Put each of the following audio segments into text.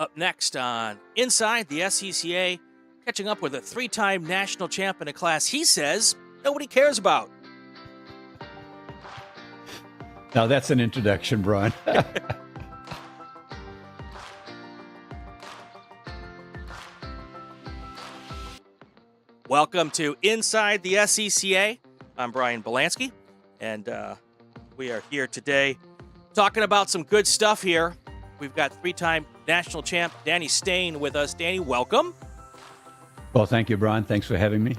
Up next on Inside the SCCA, catching up with a three-time national champ in a class he says nobody cares about. Now that's an introduction, Brian. Welcome to Inside the SCCA. I'm Brian Bielanski, and we are here today talking about some good stuff here. We've got three-time national champ Danny Steyn with us. Danny, welcome. Well, thank you, Brian. Thanks for having me.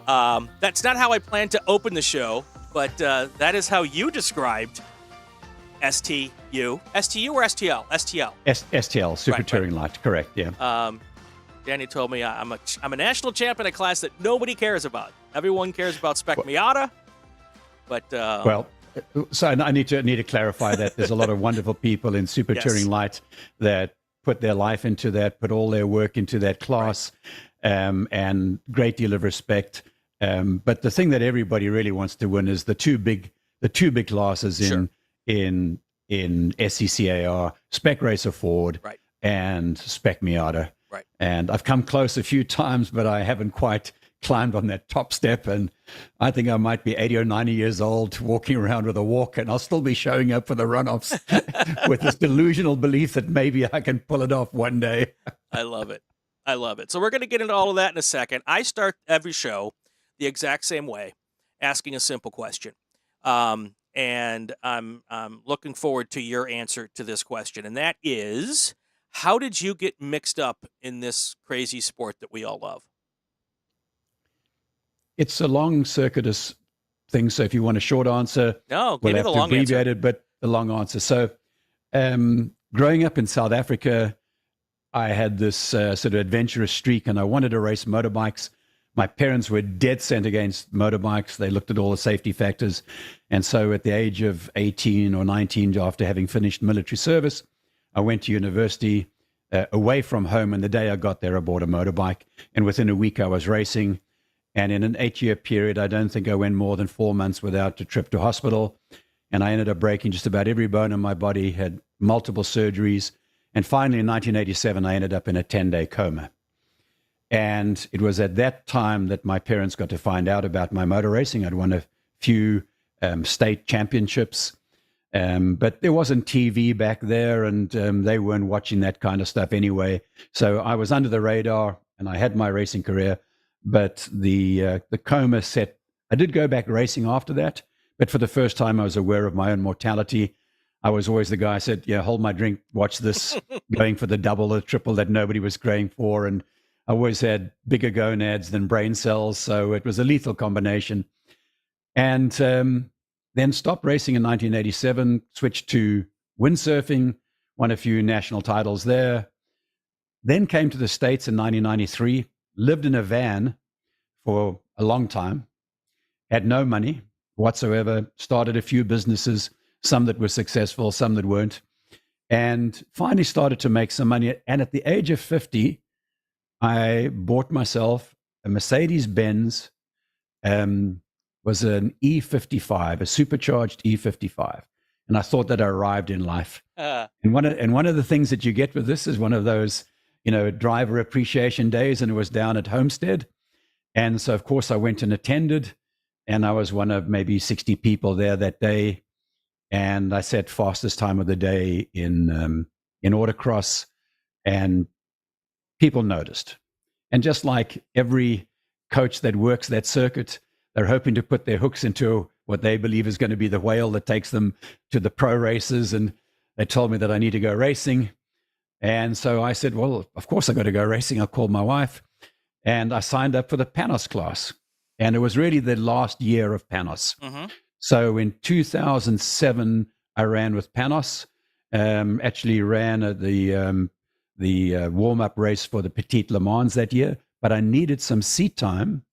That's not how I planned to open the show, but that is how you described STU. STU or STL? STL. STL, Super Touring Light, correct, yeah. Danny told me I'm a national champ in a class that nobody cares about. Everyone cares about Spec Miata, but well, so I need to clarify that there's a lot of wonderful people in Super Touring Light that put their life into that, put all their work into that class, and great deal of respect. But the thing that everybody really wants to win is the two big classes in SCCA are Spec Racer Ford and Spec Miata. Right. And I've come close a few times, but I haven't quite climbed on that top step. And I think I might be 80 or 90 years old walking around with a walker, and I'll still be showing up for the runoffs with this delusional belief that maybe I can pull it off one day. I love it. I love it. So we're going to get into all of that in a second. I start every show the exact same way, asking a simple question. And I'm looking forward to your answer to this question. And that is, how did you get mixed up in this crazy sport that we all love? It's a long circuitous thing. So if you want a short answer, we'll have the to long abbreviate answer. it, but the long answer. So growing up in South Africa, I had this sort of adventurous streak, and I wanted to race motorbikes. My parents were dead set against motorbikes. They looked at all the safety factors. And so at the age of 18 or 19, after having finished military service, I went to university away from home. And the day I got there, I bought a motorbike. And within a week, I was racing. And in an 8-year period, I don't think I went more than 4 months without a trip to hospital. And I ended up breaking just about every bone in my body, had multiple surgeries. And finally, in 1987, I ended up in a 10-day coma. And it was at that time that my parents got to find out about my motor racing. I'd won a few state championships, but there wasn't TV back there, and they weren't watching that kind of stuff anyway. So I was under the radar, and I had my racing career. But the coma set. I did go back racing after that, but for the first time, I was aware of my own mortality. I was always the guy who said, "Yeah, hold my drink, watch this," going for the double or triple that nobody was going for, and I always had bigger gonads than brain cells, so it was a lethal combination. And then stopped racing in 1987, switched to windsurfing, won a few national titles there. Then came to the States in 1993, lived in a van for a long time, had no money whatsoever, started a few businesses, some that were successful, some that weren't, and finally started to make some money. And at the age of 50, I bought myself a Mercedes-Benz, was an E55, a supercharged E55. And I thought that I arrived in life. And one of the things that you get with this is one of those, driver appreciation days, and it was down at Homestead. And so, of course, I went and attended, and I was one of maybe 60 people there that day. And I set fastest time of the day in Autocross, and people noticed. And just like every coach that works that circuit, they're hoping to put their hooks into what they believe is going to be the whale that takes them to the pro races. And they told me that I need to go racing. And so I said, well, of course I got to go racing. I called my wife, and I signed up for the Panos class. And it was really the last year of Panos. Mm-hmm. So in 2007, I ran with Panos, actually ran at the warm-up race for the Petite Le Mans that year, but I needed some seat time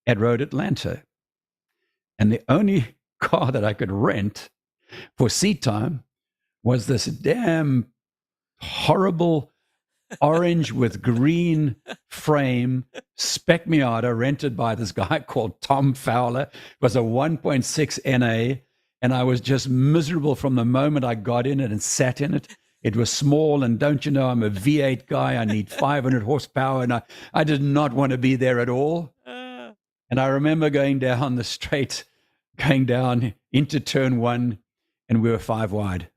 at Road Atlanta. And the only car that I could rent for seat time was this damn horrible orange with green frame Spec Miata rented by this guy called Tom Fowler. It was a 1.6 NA, and I was just miserable from the moment I got in it and sat in it. It was small, and don't you know, I'm a V8 guy. I need 500 horsepower, and I did not want to be there at all. And I remember going down the straight, going down into turn 1, and we were 5 wide.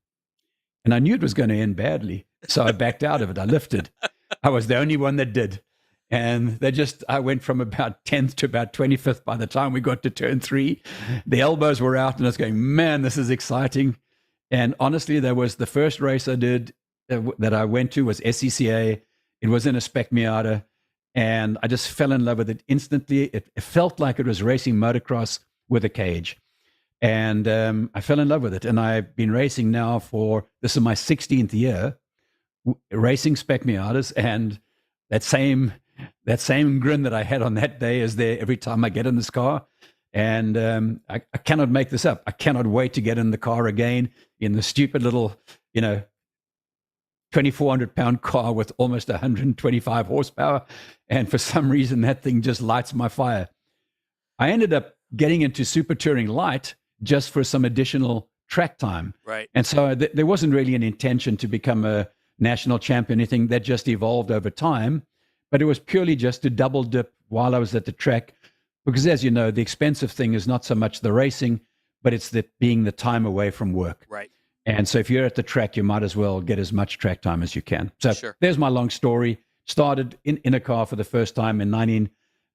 And I knew it was going to end badly, so I backed out of it. I lifted. I was the only one that did. And I went from about 10th to about 25th by the time we got to turn 3. The elbows were out, and I was going, man, this is exciting. And honestly, that was the first race I did that I went to was SCCA. It was in a Spec Miata, and I just fell in love with it instantly. It felt like it was racing motocross with a cage. And I fell in love with it. And I've been racing now this is my 16th year, racing Spec Miatas, and that same grin that I had on that day is there every time I get in this car. And I cannot make this up. I cannot wait to get in the car again, in the stupid little, 2,400-pound car with almost 125 horsepower. And for some reason, that thing just lights my fire. I ended up getting into Super Touring Light just for some additional track time. Right. And so there wasn't really an intention to become a national champion, anything that just evolved over time. But it was purely just to double dip while I was at the track. Because as you know, the expensive thing is not so much the racing, but it's being the time away from work. Right. And so if you're at the track, you might as well get as much track time as you can. So Sure. There's my long story. Started in a car for the first time in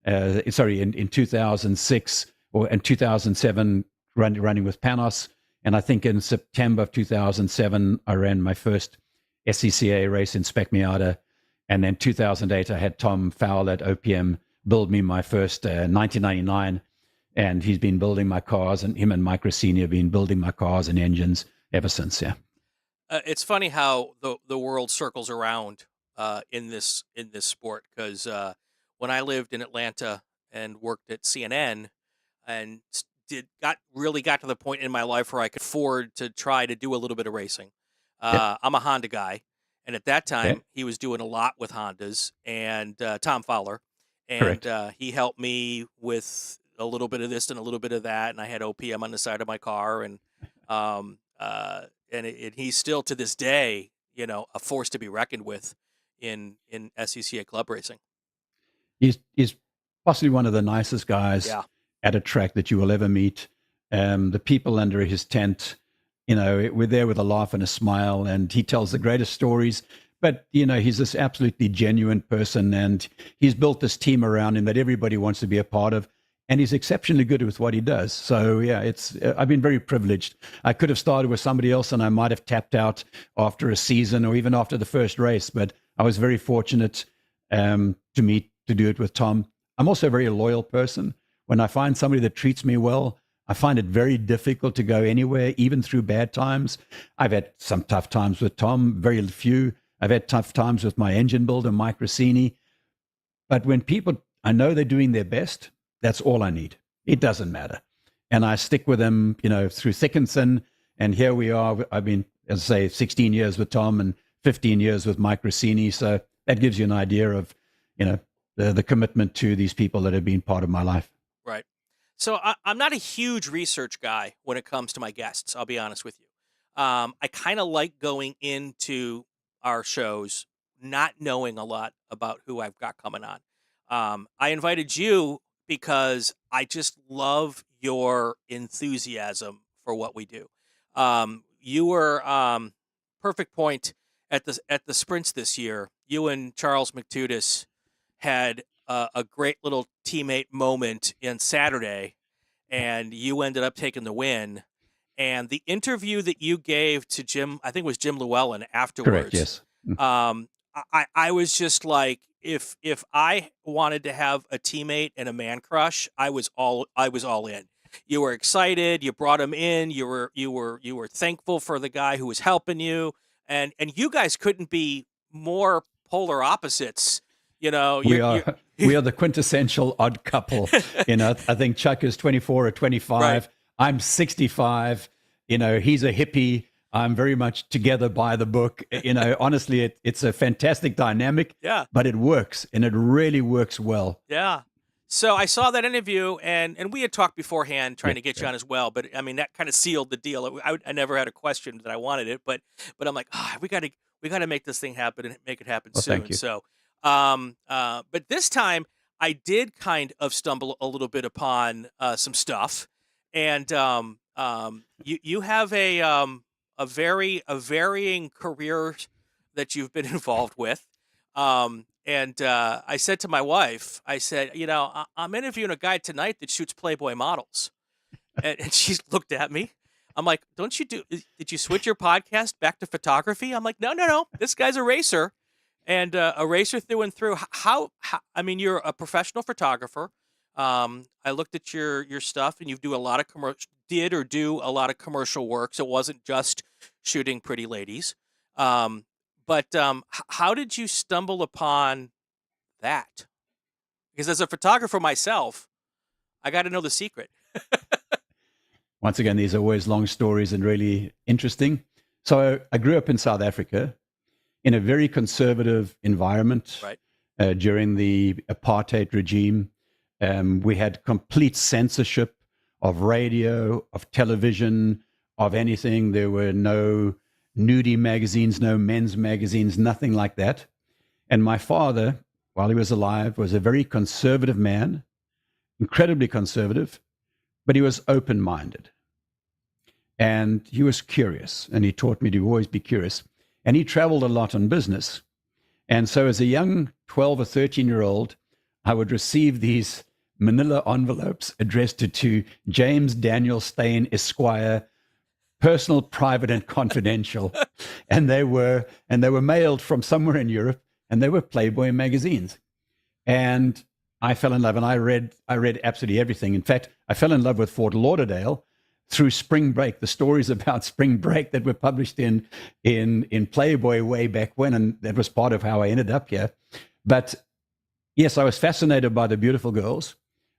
2006 or in 2007, running with Panos. And I think in September of 2007, I ran my first SCCA race in Spec Miata. And then 2008, I had Tom Fowler at OPM build me my first 1999. And he's been building my cars, and him and Mike Rossini have been building my cars and engines ever since, yeah. It's funny how the world circles around in this sport, because when I lived in Atlanta and worked at CNN and got to the point in my life where I could afford to try to do a little bit of racing. I'm a Honda guy, and at that time he was doing a lot with Hondas, and Tom Fowler, and he helped me with a little bit of this and a little bit of that, and I had OPM on the side of my car, and he's still to this day, a force to be reckoned with in SCCA club racing. He's possibly one of the nicest guys at a track that you will ever meet. The people under his tent, we're there with a laugh and a smile, and he tells the greatest stories. But, he's this absolutely genuine person, and he's built this team around him that everybody wants to be a part of. And he's exceptionally good with what he does. So, yeah, I've been very privileged. I could have started with somebody else, and I might have tapped out after a season or even after the first race. But I was very fortunate to do it with Tom. I'm also a very loyal person. When I find somebody that treats me well, I find it very difficult to go anywhere, even through bad times. I've had some tough times with Tom, very few. I've had tough times with my engine builder, Mike Rossini. But when people, I know they're doing their best, that's all I need. It doesn't matter. And I stick with them, through thick and thin. And here we are. I've been, as I say, 16 years with Tom and 15 years with Mike Rossini. So that gives you an idea of, the commitment to these people that have been part of my life. Right. So I'm not a huge research guy when it comes to my guests, I'll be honest with you. I kind of like going into our shows not knowing a lot about who I've got coming on. I invited you because I just love your enthusiasm for what we do. You were perfect point at the sprints this year. You and Charles McTudis had a great little teammate moment in Saturday, and you ended up taking the win. And the interview that you gave to Jim, I think it was Jim Llewellyn afterwards. Correct, yes. I was just like, if I wanted to have a teammate and a man crush, I was all in. You were excited. You brought him in. You were thankful for the guy who was helping you, and you guys couldn't be more polar opposites. We are the quintessential odd couple. I think Chuck is 24 or 25. Right. I'm 65. He's a hippie. I'm very much together by the book. Honestly, it's a fantastic dynamic. Yeah. But it works, and it really works well. Yeah. So I saw that interview, and we had talked beforehand, trying Yeah, to get you yeah. on as well. But I mean, that kind of sealed the deal. I never had a question that I wanted it, but I'm like, we got to make this thing happen and make it happen Well, thank soon. you. So, but this time I did kind of stumble a little bit upon some stuff, and you have a varying career that you've been involved with. And I said to my wife, I said, I'm interviewing a guy tonight that shoots Playboy models. And she looked at me. I'm like, did you switch your podcast back to photography? I'm like, no, no, no. This guy's a racer, and a racer through and through. I mean, you're a professional photographer. I looked at your stuff, and you do a lot of do a lot of commercial work. So it wasn't just shooting pretty ladies. But how did you stumble upon that? Because as a photographer myself, I got to know the secret. Once again, these are always long stories and really interesting. So I grew up in South Africa in a very conservative environment Right. during the apartheid regime. We had complete censorship of radio, of television, of anything. There were no nudie magazines, no men's magazines, nothing like that. And my father, while he was alive, was a very conservative man, incredibly conservative, but he was open-minded. And he was curious, and he taught me to always be curious. And he traveled a lot on business. And so as a young 12 or 13-year-old, I would receive these manila envelopes addressed to James Daniel Steyn, Esquire, personal, private, and confidential. and they were mailed from somewhere in Europe, and they were Playboy magazines. And I fell in love, and I read absolutely everything. In fact, I fell in love with Fort Lauderdale through Spring Break, the stories about Spring Break that were published in Playboy way back when, and that was part of how I ended up here. But yes, I was fascinated by the beautiful girls,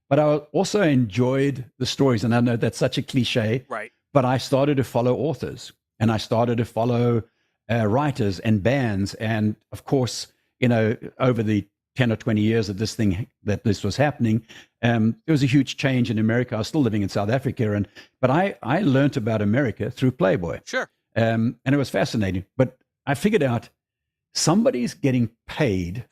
but I also enjoyed the stories. And I know that's such a cliche, Right. but I started to follow authors, and I started to follow writers and bands. And of course, over the 10 or 20 years that this was happening, there was a huge change in America. I was still living in South Africa, but I learned about America through Playboy. Sure. And it was fascinating. But I figured out somebody's getting paid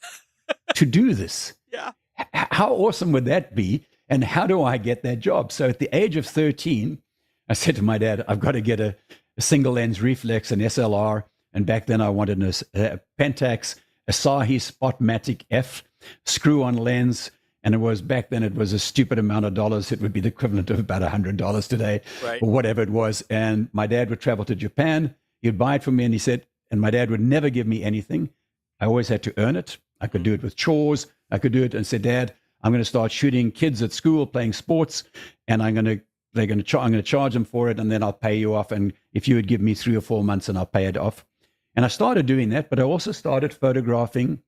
to do this. Yeah. How awesome would that be? And how do I get that job? So at the age of 13, I said to my dad, I've got to get a single lens reflex, an SLR. And back then I wanted a Pentax, Asahi Spotmatic F screw-on lens. And back then it was a stupid amount of dollars. It would be the equivalent of about $100 today, Right. or whatever it was. And my dad would travel to Japan. He'd buy it for me. And he said, and my dad would never give me anything. I always had to earn it. I could do it with chores. I could do it and say, Dad, I'm going to start shooting kids at school playing sports, and I'm going to charge them for it, and then I'll pay you off. And if you would give me 3 or 4 months, and I'll pay it off. And I started doing that, but I also started photographing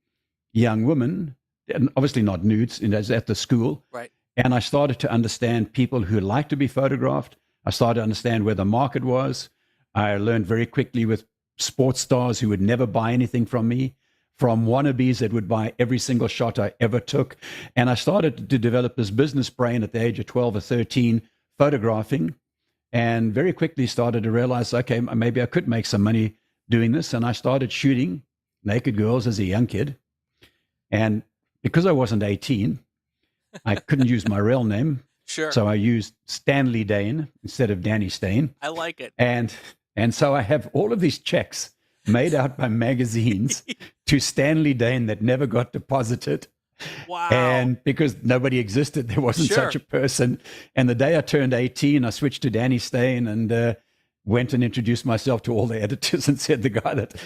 young women, and obviously not nudes, at the school. Right. And I started to understand people who like to be photographed. I started to understand where the market was. I learned very quickly with sports stars who would never buy anything from me, from wannabes that would buy every single shot I ever took. And I started to develop this business brain at the age of 12 or 13, photographing, and very quickly started to realize, okay, maybe I could make some money doing this. And I started shooting naked girls as a young kid. And because I wasn't 18, I couldn't use my real name. Sure. So I used Stanley Dane instead of Danny Steyn. I like it. And so I have all of these checks made out by magazines to Stanley Dane that never got deposited. Wow. And because nobody existed, there wasn't Sure. such a person. And the day I turned 18, I switched to Danny Steyn and went and introduced myself to all the editors and said,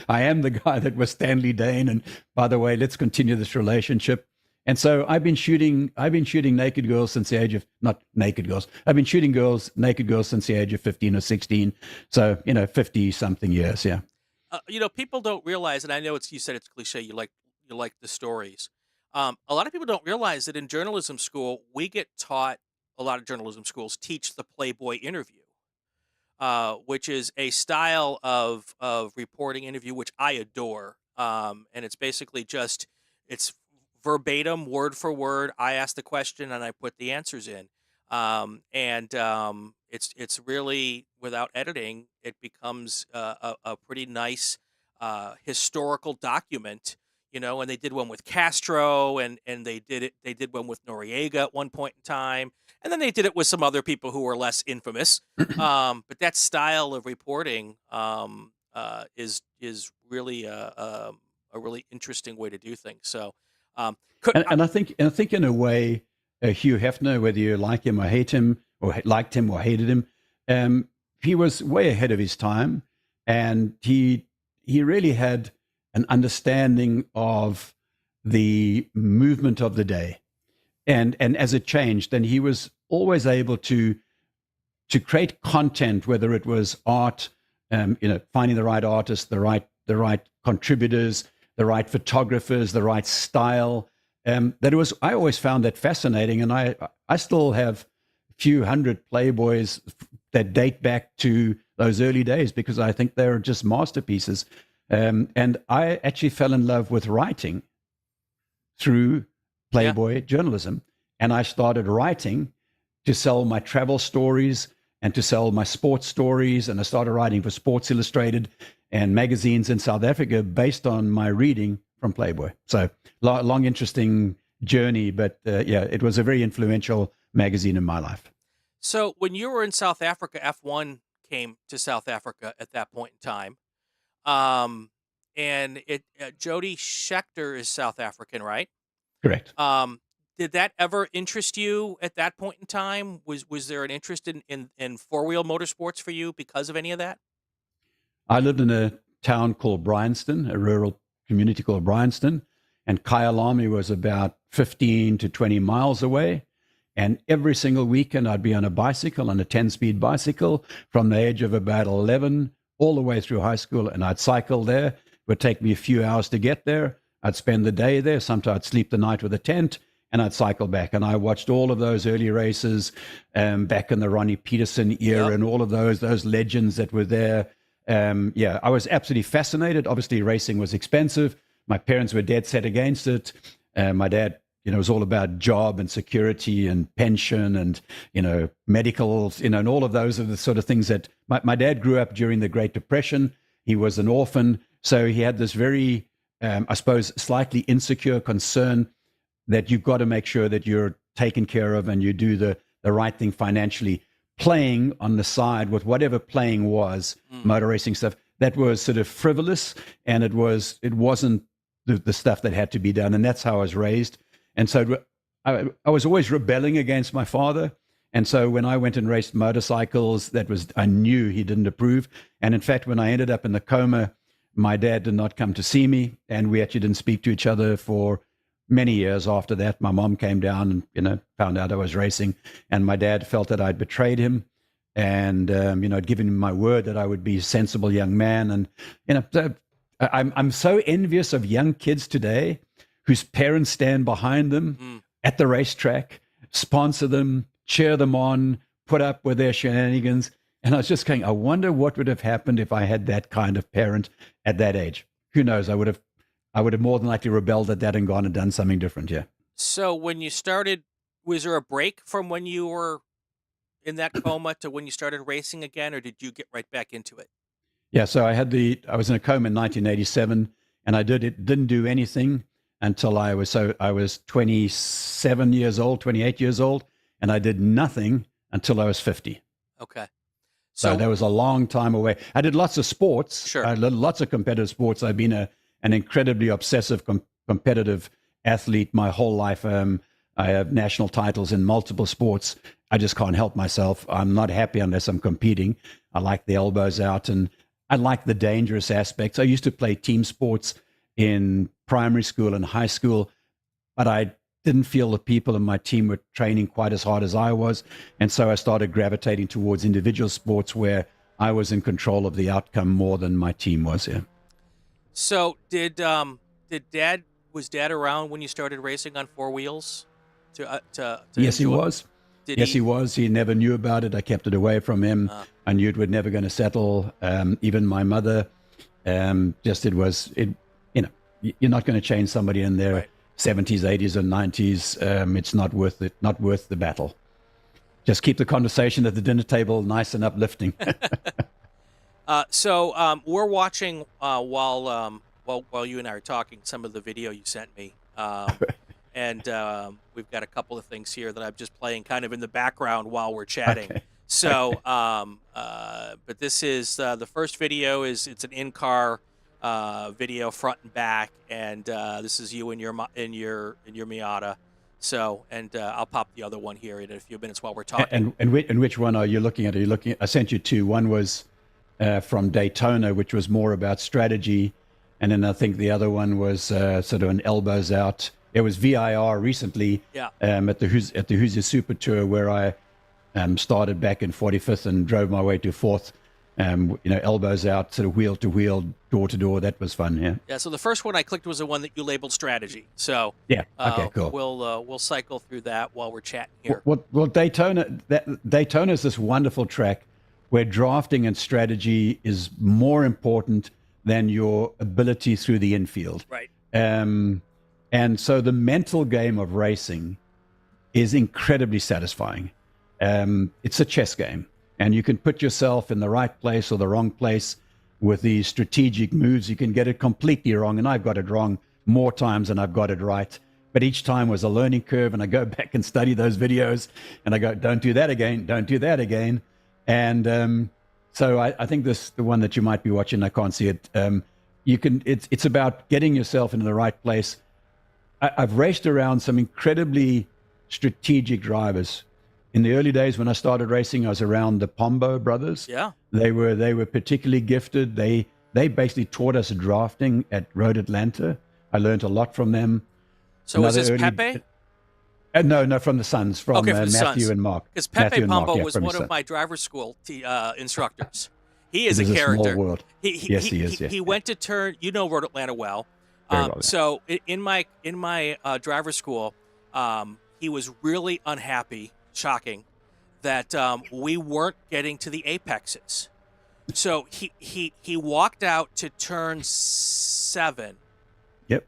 I am the guy that was Stanley Dane. And by the way, let's continue this relationship. And so I've been shooting naked girls since the age of, not naked girls. I've been shooting naked girls since the age of 15 or 16. So, 50 something years. Yeah. People don't realize, and I know you said it's cliche. You like the stories. A lot of people don't realize that in journalism school, we get taught, a lot of journalism schools teach the Playboy interview, which is a style of reporting interview, which I adore. And it's basically it's verbatim, word for word. I ask the question and I put the answers in. It's really, without editing, it becomes a pretty nice historical document, and they did one with Castro, and they did one with Noriega at one point in time, and then they did it with some other people who were less infamous. But that style of reporting is really a really interesting way to do things. So, and I think in a way, Hugh Hefner, whether you like him or hate him, or liked him or hated him, he was way ahead of his time, and he really had an understanding of the movement of the day, and as it changed, and he was always able to create content, whether it was art, finding the right artists, the right contributors, the right photographers, the right style. I always found that fascinating, and I still have a few hundred Playboys that date back to those early days because I think they're just masterpieces. And I actually fell in love with writing through Playboy journalism, and I started writing to sell my travel stories and to sell my sports stories, and I started writing for Sports Illustrated and magazines in South Africa based on my reading from Playboy. So long, interesting journey, but it was a very influential magazine in my life. So when you were in South Africa, F1 came to South Africa at that point in time. And Jody Scheckter is South African, right? Correct. Did that ever interest you at that point in time? Was there an interest in four-wheel motorsports for you because of any of that? I lived in a town called Bryanston, a rural community called Bryanston, and Kyalami was about 15 to 20 miles away. And every single weekend I'd be on a bicycle, on a 10-speed bicycle, from the age of about 11 all the way through high school, and I'd cycle there. It would take me a few hours to get there. I'd spend the day there. Sometimes I'd sleep the night with a tent, and I'd cycle back. And I watched all of those early races back in the Ronnie Peterson era, and all of those legends that were there. I was absolutely fascinated. Obviously, racing was expensive. My parents were dead set against it. My dad, it was all about job and security and pension and, medicals, and all of those are the sort of things that my dad grew up during the Great Depression. He was an orphan. So he had this very, I suppose, slightly insecure concern that you've got to make sure that you're taken care of and you do the right thing financially. Playing on the side with whatever playing was, motor racing stuff, that was sort of frivolous, and it wasn't the stuff that had to be done. And that's how I was raised. And so I was always rebelling against my father. And so when I went and raced motorcycles, I knew he didn't approve. And in fact, when I ended up in the coma, my dad did not come to see me, and we actually didn't speak to each other for many years after that. My mom came down and, found out I was racing, and my dad felt that I'd betrayed him, and, I'd given him my word that I would be a sensible young man. And, I'm so envious of young kids today whose parents stand behind them at the racetrack, sponsor them, cheer them on, put up with their shenanigans. And I was just going, I wonder what would have happened if I had that kind of parent at that age. Who knows? I would have more than likely rebelled at that and gone and done something different. Yeah. So when you started, was there a break from when you were in that coma to when you started racing again, or did you get right back into it? Yeah. So I was in a coma in 1987, and I didn't do anything until I was 27 years old, 28 years old, and I did nothing until I was 50. Okay. So that was a long time away. I did lots of sports. Sure. I did lots of competitive sports. I've been an incredibly obsessive competitive athlete my whole life. I have national titles in multiple sports. I just can't help myself. I'm not happy unless I'm competing. I like the elbows out, and I like the dangerous aspects. I used to play team sports in primary school and high school, but I didn't feel the people in my team were training quite as hard as I was. And so I started gravitating towards individual sports where I was in control of the outcome more than my team was. Yeah. So was Dad around when you started racing on four wheels? Yes, he was. He was. He never knew about it. I kept it away from him. I knew it was never going to settle. Even my mother, you're not going to change somebody in their 70s, 80s, and 90s, it's not worth it. Not worth the battle. Just keep the conversation at the dinner table nice and uplifting. So we're watching while you and I are talking some of the video you sent me, and we've got a couple of things here that I'm just playing kind of in the background while we're chatting. Okay. So, but this is the first video. It's an in-car video, front and back, and this is you in your Miata. So, and I'll pop the other one here in a few minutes while we're talking. And which one are you looking at? Are you looking? I sent you two. One was from Daytona, which was more about strategy, and then I think the other one was sort of an elbows out. It was VIR recently, at the Hoosier Super Tour, where I started back in 45th and drove my way to 4th. Elbows out, sort of wheel to wheel, door to door. That was fun. Yeah. Yeah. So the first one I clicked was the one that you labeled strategy. So yeah. Okay. Cool. We'll cycle through that while we're chatting here. Well, Daytona is this wonderful track where drafting and strategy is more important than your ability through the infield. Right. And so the mental game of racing is incredibly satisfying. It's a chess game, and you can put yourself in the right place or the wrong place with these strategic moves. You can get it completely wrong, and I've got it wrong more times than I've got it right. But each time was a learning curve, and I go back and study those videos, and I go, don't do that again, don't do that again. And so I think the one that you might be watching, I can't see it. It's about getting yourself into the right place. I've raced around some incredibly strategic drivers. In the early days when I started racing, I was around the Pombo brothers. Yeah. They were particularly gifted. They basically taught us drafting at Road Atlanta. I learned a lot from them. So was this Pepe? No, from the Sons, from the Matthew Sons. And Mark. Because Pepe Pombo was from one of my driver's school instructors. He is a character. Small world. Yes, he is. Yeah. He went to turn. You know Road Atlanta well. Very well, yeah. So in my driver's school, he was really unhappy. Shocking that we weren't getting to the apexes. So he walked out to turn 7. Yep.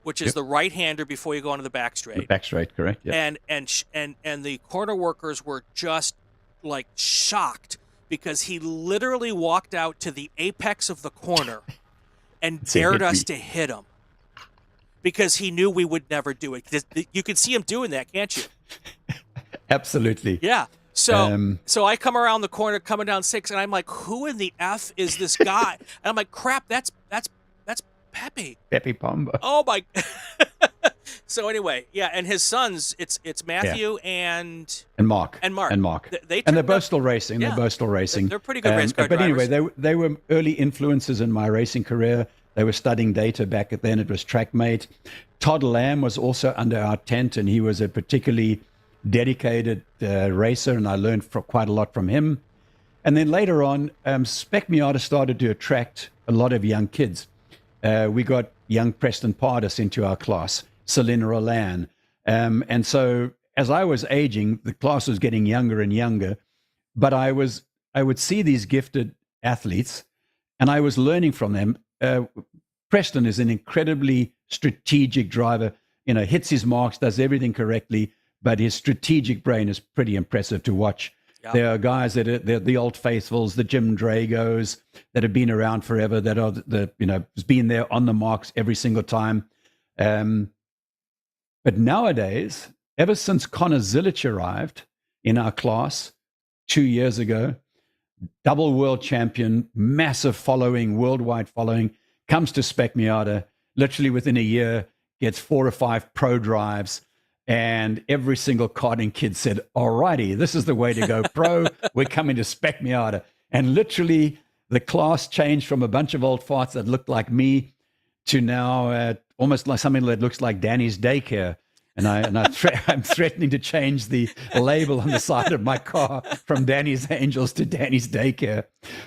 Which is the right-hander before you go onto the back straight. The back straight, correct. Yep. And the corner workers were just like shocked because he literally walked out to the apex of the corner and dared us to hit him because he knew we would never do it. You can see him doing that, can't you? Absolutely. Yeah. So I come around the corner coming down 6, and I'm like, who in the F is this guy? And I'm like, crap, that's Pepe. Pepe Pombo. Oh my. So anyway, yeah, and his sons, it's Matthew and Mark. They're both still racing. Yeah. They're both still racing. They're pretty good race car but drivers. Anyway, they were early influences in my racing career. They were studying data back then. It was TrackMate. Todd Lamb was also under our tent, and he was a particularly dedicated racer, and I learned quite a lot from him. And then later on, Spec Miata started to attract a lot of young kids. We got young Preston Pardis into our class, Selena Roland. And so as I was aging, the class was getting younger and younger, but I would see these gifted athletes, and I was learning from them. Preston is an incredibly strategic driver, hits his marks, does everything correctly, but his strategic brain is pretty impressive to watch. Yeah. There are guys that are the old faithfuls, the Jim Dragos that have been around forever, that are has been there on the marks every single time. But nowadays, ever since Connor Zilic arrived in our class 2 years ago, double world champion, massive following, worldwide following, comes to Spec Miata, literally within a year, gets 4 or 5 pro drives. And every single karting kid said, all righty, this is the way to go pro. We're coming to Spec Miata. And literally the class changed from a bunch of old farts that looked like me to now almost like something that looks like Danny's daycare. And I'm threatening to change the label on the side of my car from Danny's Angels to Danny's Daycare.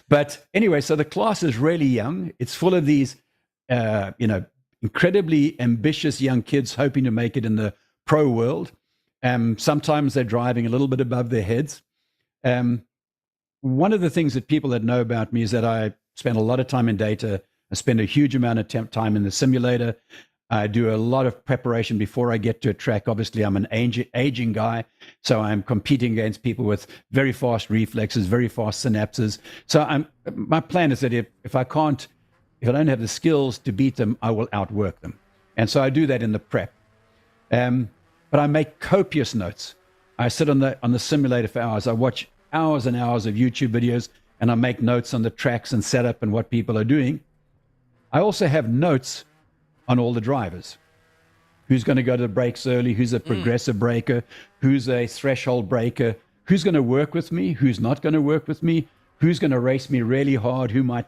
But anyway, so the class is really young. It's full of these, incredibly ambitious young kids hoping to make it in the pro world. Sometimes they're driving a little bit above their heads. One of the things that people that know about me is that I spend a lot of time in data. I spend a huge amount of time in the simulator. I do a lot of preparation before I get to a track. Obviously, I'm an aging guy, so I'm competing against people with very fast reflexes, very fast synapses. So my plan is that if I don't have the skills to beat them, I will outwork them. And so I do that in the prep. But I make copious notes. I sit on the simulator for hours. I watch hours and hours of YouTube videos, and I make notes on the tracks and setup and what people are doing. I also have notes on all the drivers. Who's going to go to the brakes early? Who's a progressive braker? Who's a threshold braker? Who's going to work with me? Who's not going to work with me? Who's going to race me really hard? Who might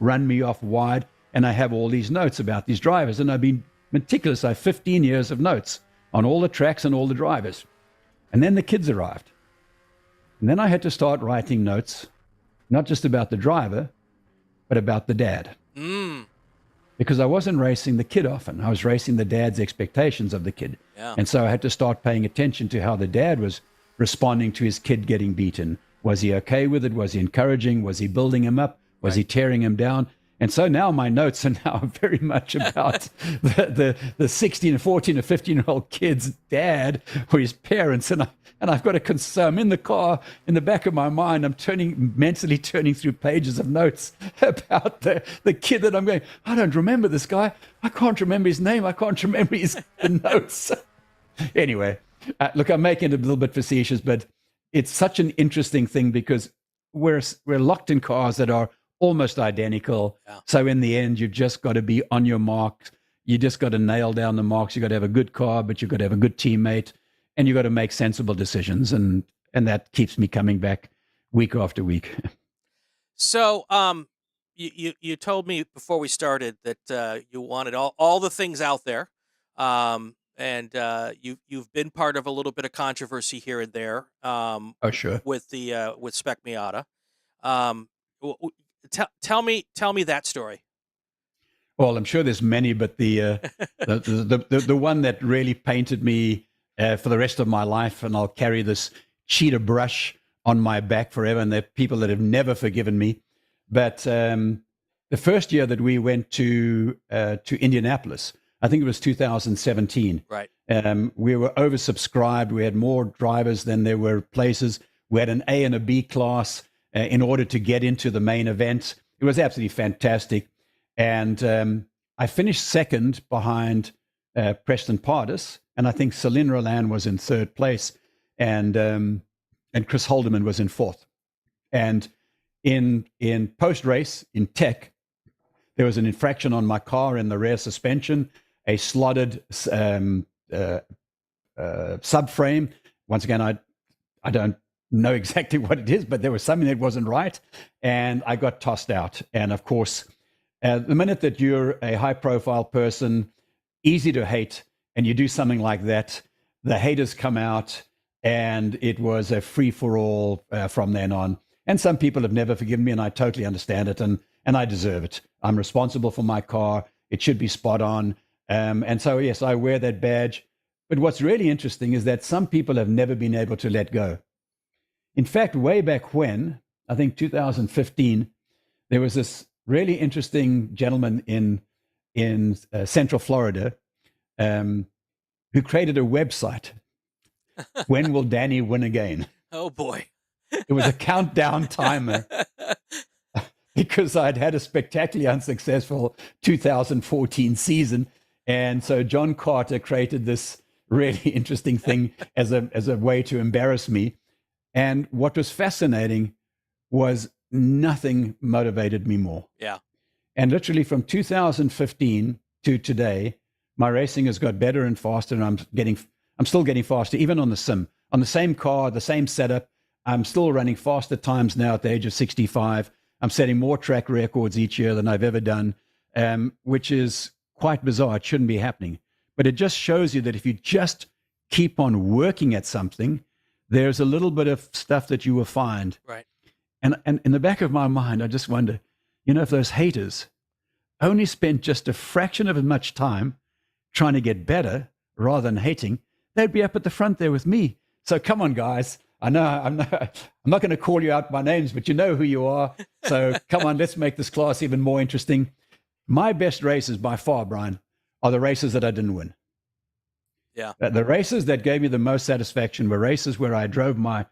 run me off wide? And I have all these notes about these drivers. And I've been meticulous. I have 15 years of notes on all the tracks and all the drivers. And then the kids arrived. And then I had to start writing notes, not just about the driver, but about the dad. Because I wasn't racing the kid often. I was racing the dad's expectations of the kid. Yeah. And so I had to start paying attention to how the dad was responding to his kid getting beaten. Was he okay with it? Was he encouraging? Was he building him up? Was he tearing him down? And so now my notes are now very much about the 16 and 14 or 15-year-old kid's dad or his parents. And I've got to so I'm in the car, in the back of my mind, I'm mentally turning through pages of notes about the kid that I'm going, I don't remember this guy. I can't remember his name. I can't remember the notes. Anyway, look, I'm making it a little bit facetious, but it's such an interesting thing because we're locked in cars that are almost identical. Yeah. So in the end, you've just got to be on your mark. You just got to nail down the marks. You've got to have a good car, but you've got to have a good teammate, and you've got to make sensible decisions. And that keeps me coming back week after week. So you told me before we started that you wanted all the things out there. And you've been part of a little bit of controversy here and there. Oh, sure. With Spec Miata. Tell me that story. Well, I'm sure there's many, but the one that really painted me for the rest of my life, and I'll carry this cheetah brush on my back forever, and there are people that have never forgiven me. But the first year that we went to Indianapolis, I think it was 2017. Right. We were oversubscribed. We had more drivers than there were places. We had an A and a B class in order to get into the main event. It was absolutely fantastic. And I finished second behind Preston Pardus, and I think Celine Roland was in third place, and Chris Holdeman was in fourth. And in post-race, in tech, there was an infraction on my car in the rear suspension, a slotted subframe. Once again, I don't know exactly what it is, but there was something that wasn't right, and I got tossed out. And of course, the minute that you're a high-profile person, easy to hate, and you do something like that, the haters come out, and it was a free-for-all from then on. And some people have never forgiven me, and I totally understand it, and I deserve it. I'm responsible for my car. It should be spot on. And so, yes, I wear that badge. But what's really interesting is that some people have never been able to let go. In fact, way back when, I think 2015, there was this really interesting gentleman in Central Florida who created a website. When will Danny win again? Oh, boy. It was a countdown timer because I'd had a spectacularly unsuccessful 2014 season. And so John Carter created this really interesting thing as a way to embarrass me. And what was fascinating was nothing motivated me more. Yeah. And literally from 2015 to today, my racing has got better and faster, and I'm still getting faster, even on the sim. On the same car, the same setup, I'm still running faster times now at the age of 65. I'm setting more track records each year than I've ever done, which is quite bizarre. It shouldn't be happening. But it just shows you that if you just keep on working at something, there's a little bit of stuff that you will find. Right. And in the back of my mind, I just wonder, if those haters only spent just a fraction of as much time trying to get better rather than hating, they'd be up at the front there with me. So come on, guys. I know I'm not going to call you out by names, but you know who you are. So come on, let's make this class even more interesting. My best races by far, Brian, are the races that I didn't win. Yeah. The races that gave me the most satisfaction were races where I drove my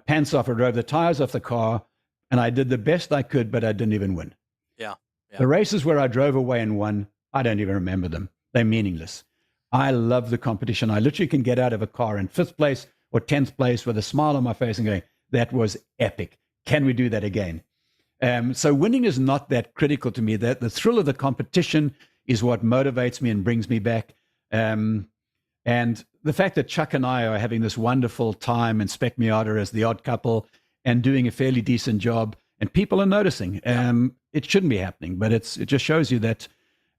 pants off, or drove the tires off the car, and I did the best I could, but I didn't even win. Yeah. The races where I drove away and won, I don't even remember them. They're meaningless. I love the competition. I literally can get out of a car in 5th place or 10th place with a smile on my face and going, that was epic. Can we do that again? So winning is not that critical to me. That the thrill of the competition is what motivates me and brings me back. And the fact that Chuck and I are having this wonderful time in Spec Miata as the odd couple and doing a fairly decent job, and people are noticing. It shouldn't be happening, but it just shows you that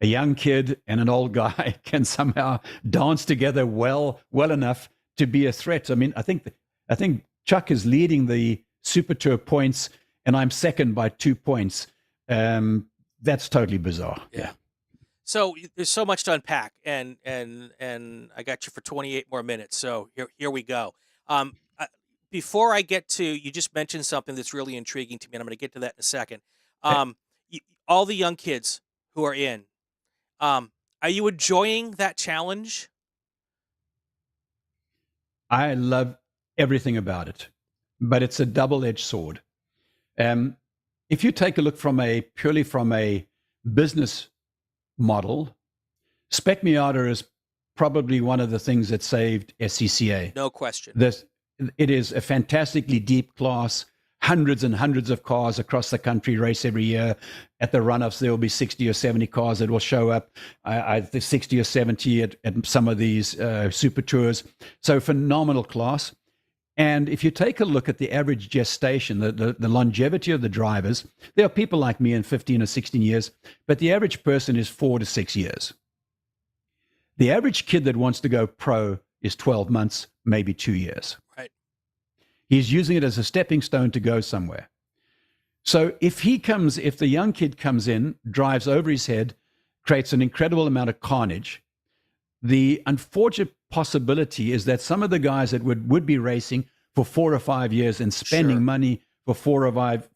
a young kid and an old guy can somehow dance together well enough to be a threat. I mean, I think Chuck is leading the Super Tour points, and I'm second by 2 points. That's totally bizarre. Yeah. So there's so much to unpack, and I got you for 28 more minutes. So here we go. Before I get to, you just mentioned something that's really intriguing to me, and I'm going to get to that in a second. All the young kids who are in, are you enjoying that challenge? I love everything about it, but it's a double-edged sword. If you take a look purely from a business model, Spec Miata is probably one of the things that saved SCCA. No question. It is a fantastically deep class. Hundreds and hundreds of cars across the country race every year. At the Runoffs, there will be 60 or 70 cars that will show up. I think 60 or 70 at some of these Super Tours. So phenomenal class. And if you take a look at the average gestation, the longevity of the drivers, there are people like me in 15 or 16 years, but the average person is 4 to 6 years. The average kid that wants to go pro is 12 months, maybe 2 years. Right. He's using it as a stepping stone to go somewhere. So if the young kid comes in, drives over his head, creates an incredible amount of carnage, the unfortunate possibility is that some of the guys that would be racing for 4 or 5 years and spending money for 4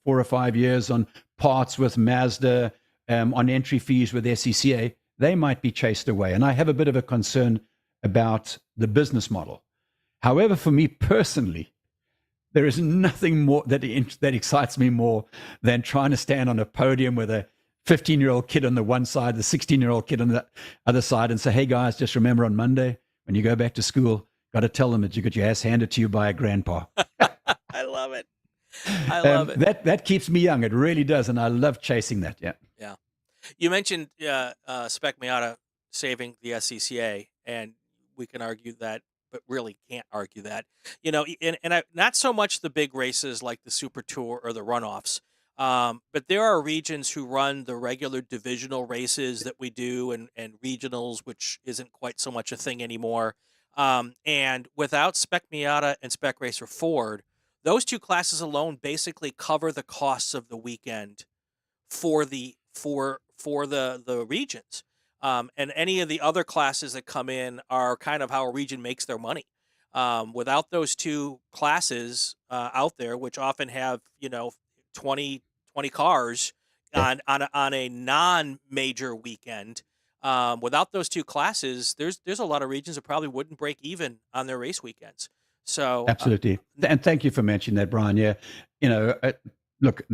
or 5 years on parts with Mazda, on entry fees with SCCA, they might be chased away. And I have a bit of a concern about the business model. However, for me personally, there is nothing more that excites me more than trying to stand on a podium with a 15-year-old kid on the one side, the 16-year-old kid on the other side, and say, hey, guys, just remember on Monday, when you go back to school, got to tell them that you got your ass handed to you by a grandpa. I love it. I love it. That keeps me young. It really does, and I love chasing that, yeah. Yeah. You mentioned Spec Miata saving the SCCA, and we can argue that, but really can't argue that. You know, and not so much the big races like the Super Tour or the Runoffs, but there are regions who run the regular divisional races that we do, and regionals, which isn't quite so much a thing anymore. And without Spec Miata and Spec Racer Ford, those two classes alone basically cover the costs of the weekend for the regions. And any of the other classes that come in are kind of how a region makes their money. Without those two classes out there, which often have 20 cars on a non-major weekend, without those two classes, there's a lot of regions that probably wouldn't break even on their race weekends. So absolutely, and thank you for mentioning that, Brian. Yeah, look,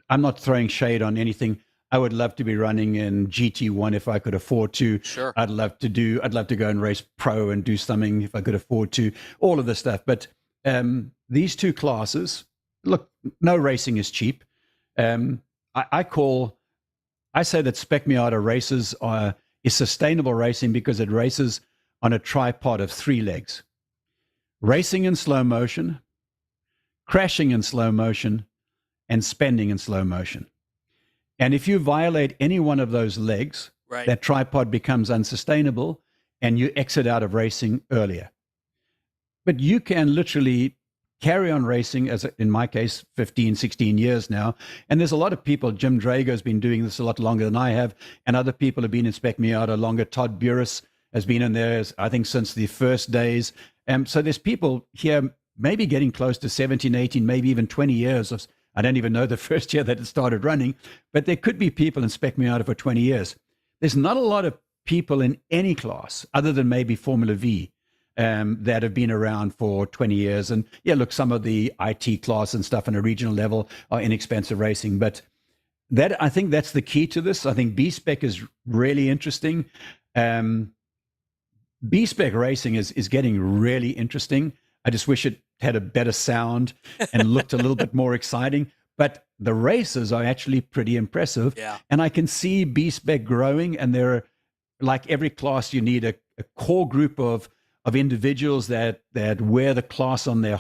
I'm not throwing shade on anything. I would love to be running in GT1 if I could afford to. Sure. I'd love to go and race pro and do something if I could afford to, all of this stuff. But these two classes, look, no racing is cheap. I say that Spec Miata races is sustainable racing because it races on a tripod of 3 legs. Racing in slow motion, crashing in slow motion, and spending in slow motion. And if you violate any one of those legs, right, that tripod becomes unsustainable and you exit out of racing earlier. But you can literally carry on racing, as in my case, 15, 16 years now. And there's a lot of people, Jim Drago's been doing this a lot longer than I have, and other people have been in Spec Miata longer. Todd Burris has been in there, I think, since the first days. So there's people here maybe getting close to 17, 18, maybe even 20 years of, I don't even know the first year that it started running, but there could be people in Spec Miata for 20 years. There's not a lot of people in any class other than maybe Formula V that have been around for 20 years. And yeah, look, some of the IT class and stuff on a regional level are inexpensive racing, but I think that's the key to this. I think B-Spec is really interesting. B-Spec racing is getting really interesting. I just wish it had a better sound and looked a little bit more exciting. But the races are actually pretty impressive. Yeah. And I can see B-Spec growing. And there are, like every class, you need a core group of individuals that wear the class on their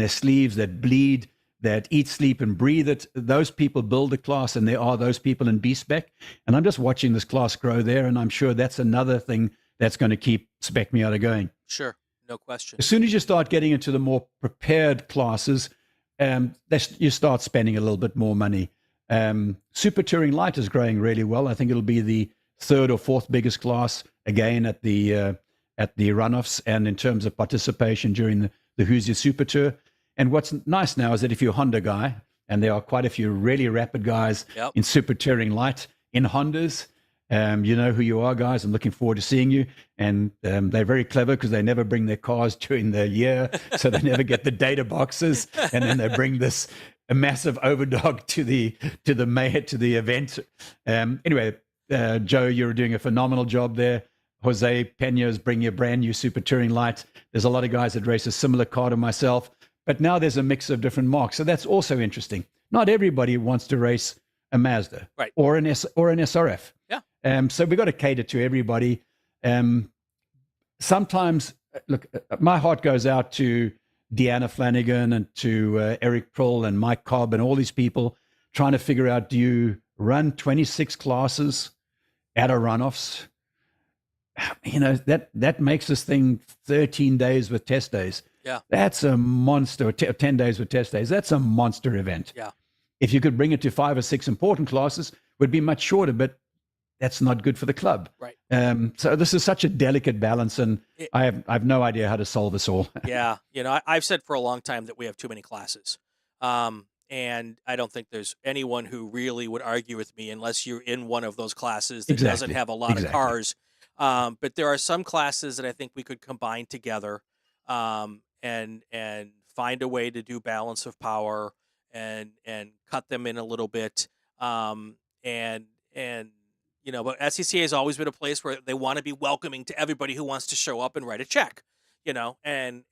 sleeves, that bleed, that eat, sleep, and breathe it. Those people build the class, and there are those people in B-Spec. And I'm just watching this class grow there, and I'm sure that's another thing that's going to keep Spec Miata going. Sure, no question. As soon as you start getting into the more prepared classes, you start spending a little bit more money. Super Touring Light is growing really well. I think it'll be the third or fourth biggest class again at the runoffs, and in terms of participation during the Who's Your Super Tour. And what's nice now is that if you're a Honda guy, and there are quite a few really rapid guys in Super Touring Light in Hondas, you know who you are, guys. I'm looking forward to seeing you. And they're very clever because they never bring their cars during the year, so they never get the data boxes. And then they bring a massive overdog to the event. Anyway, Joe, you're doing a phenomenal job there. Jose Pena's bringing a brand new Super Touring Light. There's a lot of guys that race a similar car to myself, but now there's a mix of different marks. So that's also interesting. Not everybody wants to race a Mazda, right, or an SRF. Yeah. So we've got to cater to everybody. Sometimes, look, my heart goes out to Deanna Flanagan and to Eric Prohl and Mike Cobb and all these people trying to figure out, do you run 26 classes at a runoffs? You know, that makes this thing 13 days with test days. Yeah. That's a monster. 10 days with test days. That's a monster event. Yeah. If you could bring it to 5 or 6 important classes, would be much shorter, but that's not good for the club. Right. So this is such a delicate balance, and I have no idea how to solve this all. Yeah. You know, I've said for a long time that we have too many classes. And I don't think there's anyone who really would argue with me unless you're in one of those classes that doesn't have a lot of cars. But there are some classes that I think we could combine together, and find a way to do balance of power and cut them in a little bit. And you know, but SCCA has always been a place where they want to be welcoming to everybody who wants to show up and write a check, you know, and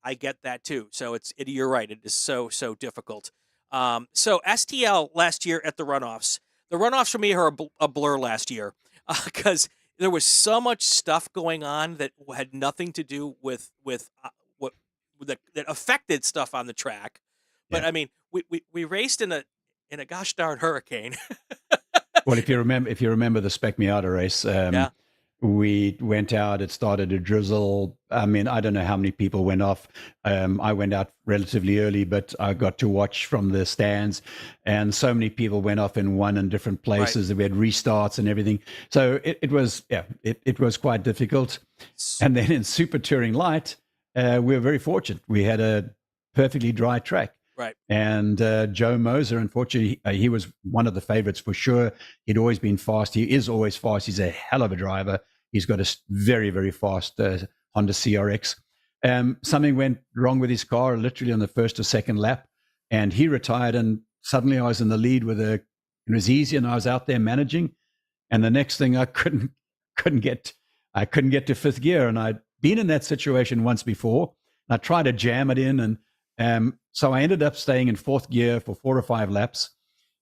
I get that too. So you're right. It is so difficult. So STL last year at the runoffs for me are a blur last year, because there was so much stuff going on that had nothing to do with that affected stuff on the track. But yeah. I mean, we raced in a gosh darn hurricane. Well, if you remember the Spec Miata race, we went out. It started to drizzle. I mean, I don't know how many people went off. I went out relatively early, but I got to watch from the stands, and so many people went off in different places. Right. We had restarts and everything. So it was quite difficult. And then in Super Touring Light, we were very fortunate. We had a perfectly dry track. Right. And Joe Moser, unfortunately, he was one of the favorites for sure. He'd always been fast. He is always fast. He's a hell of a driver. He's got a very, very fast Honda CRX. Something went wrong with his car literally on the first or second lap, and he retired. And suddenly I was in the lead it was easy, and I was out there managing. And the next thing, I couldn't get to fifth gear. And I'd been in that situation once before. I tried to jam it in, and so I ended up staying in fourth gear for 4 or 5 laps.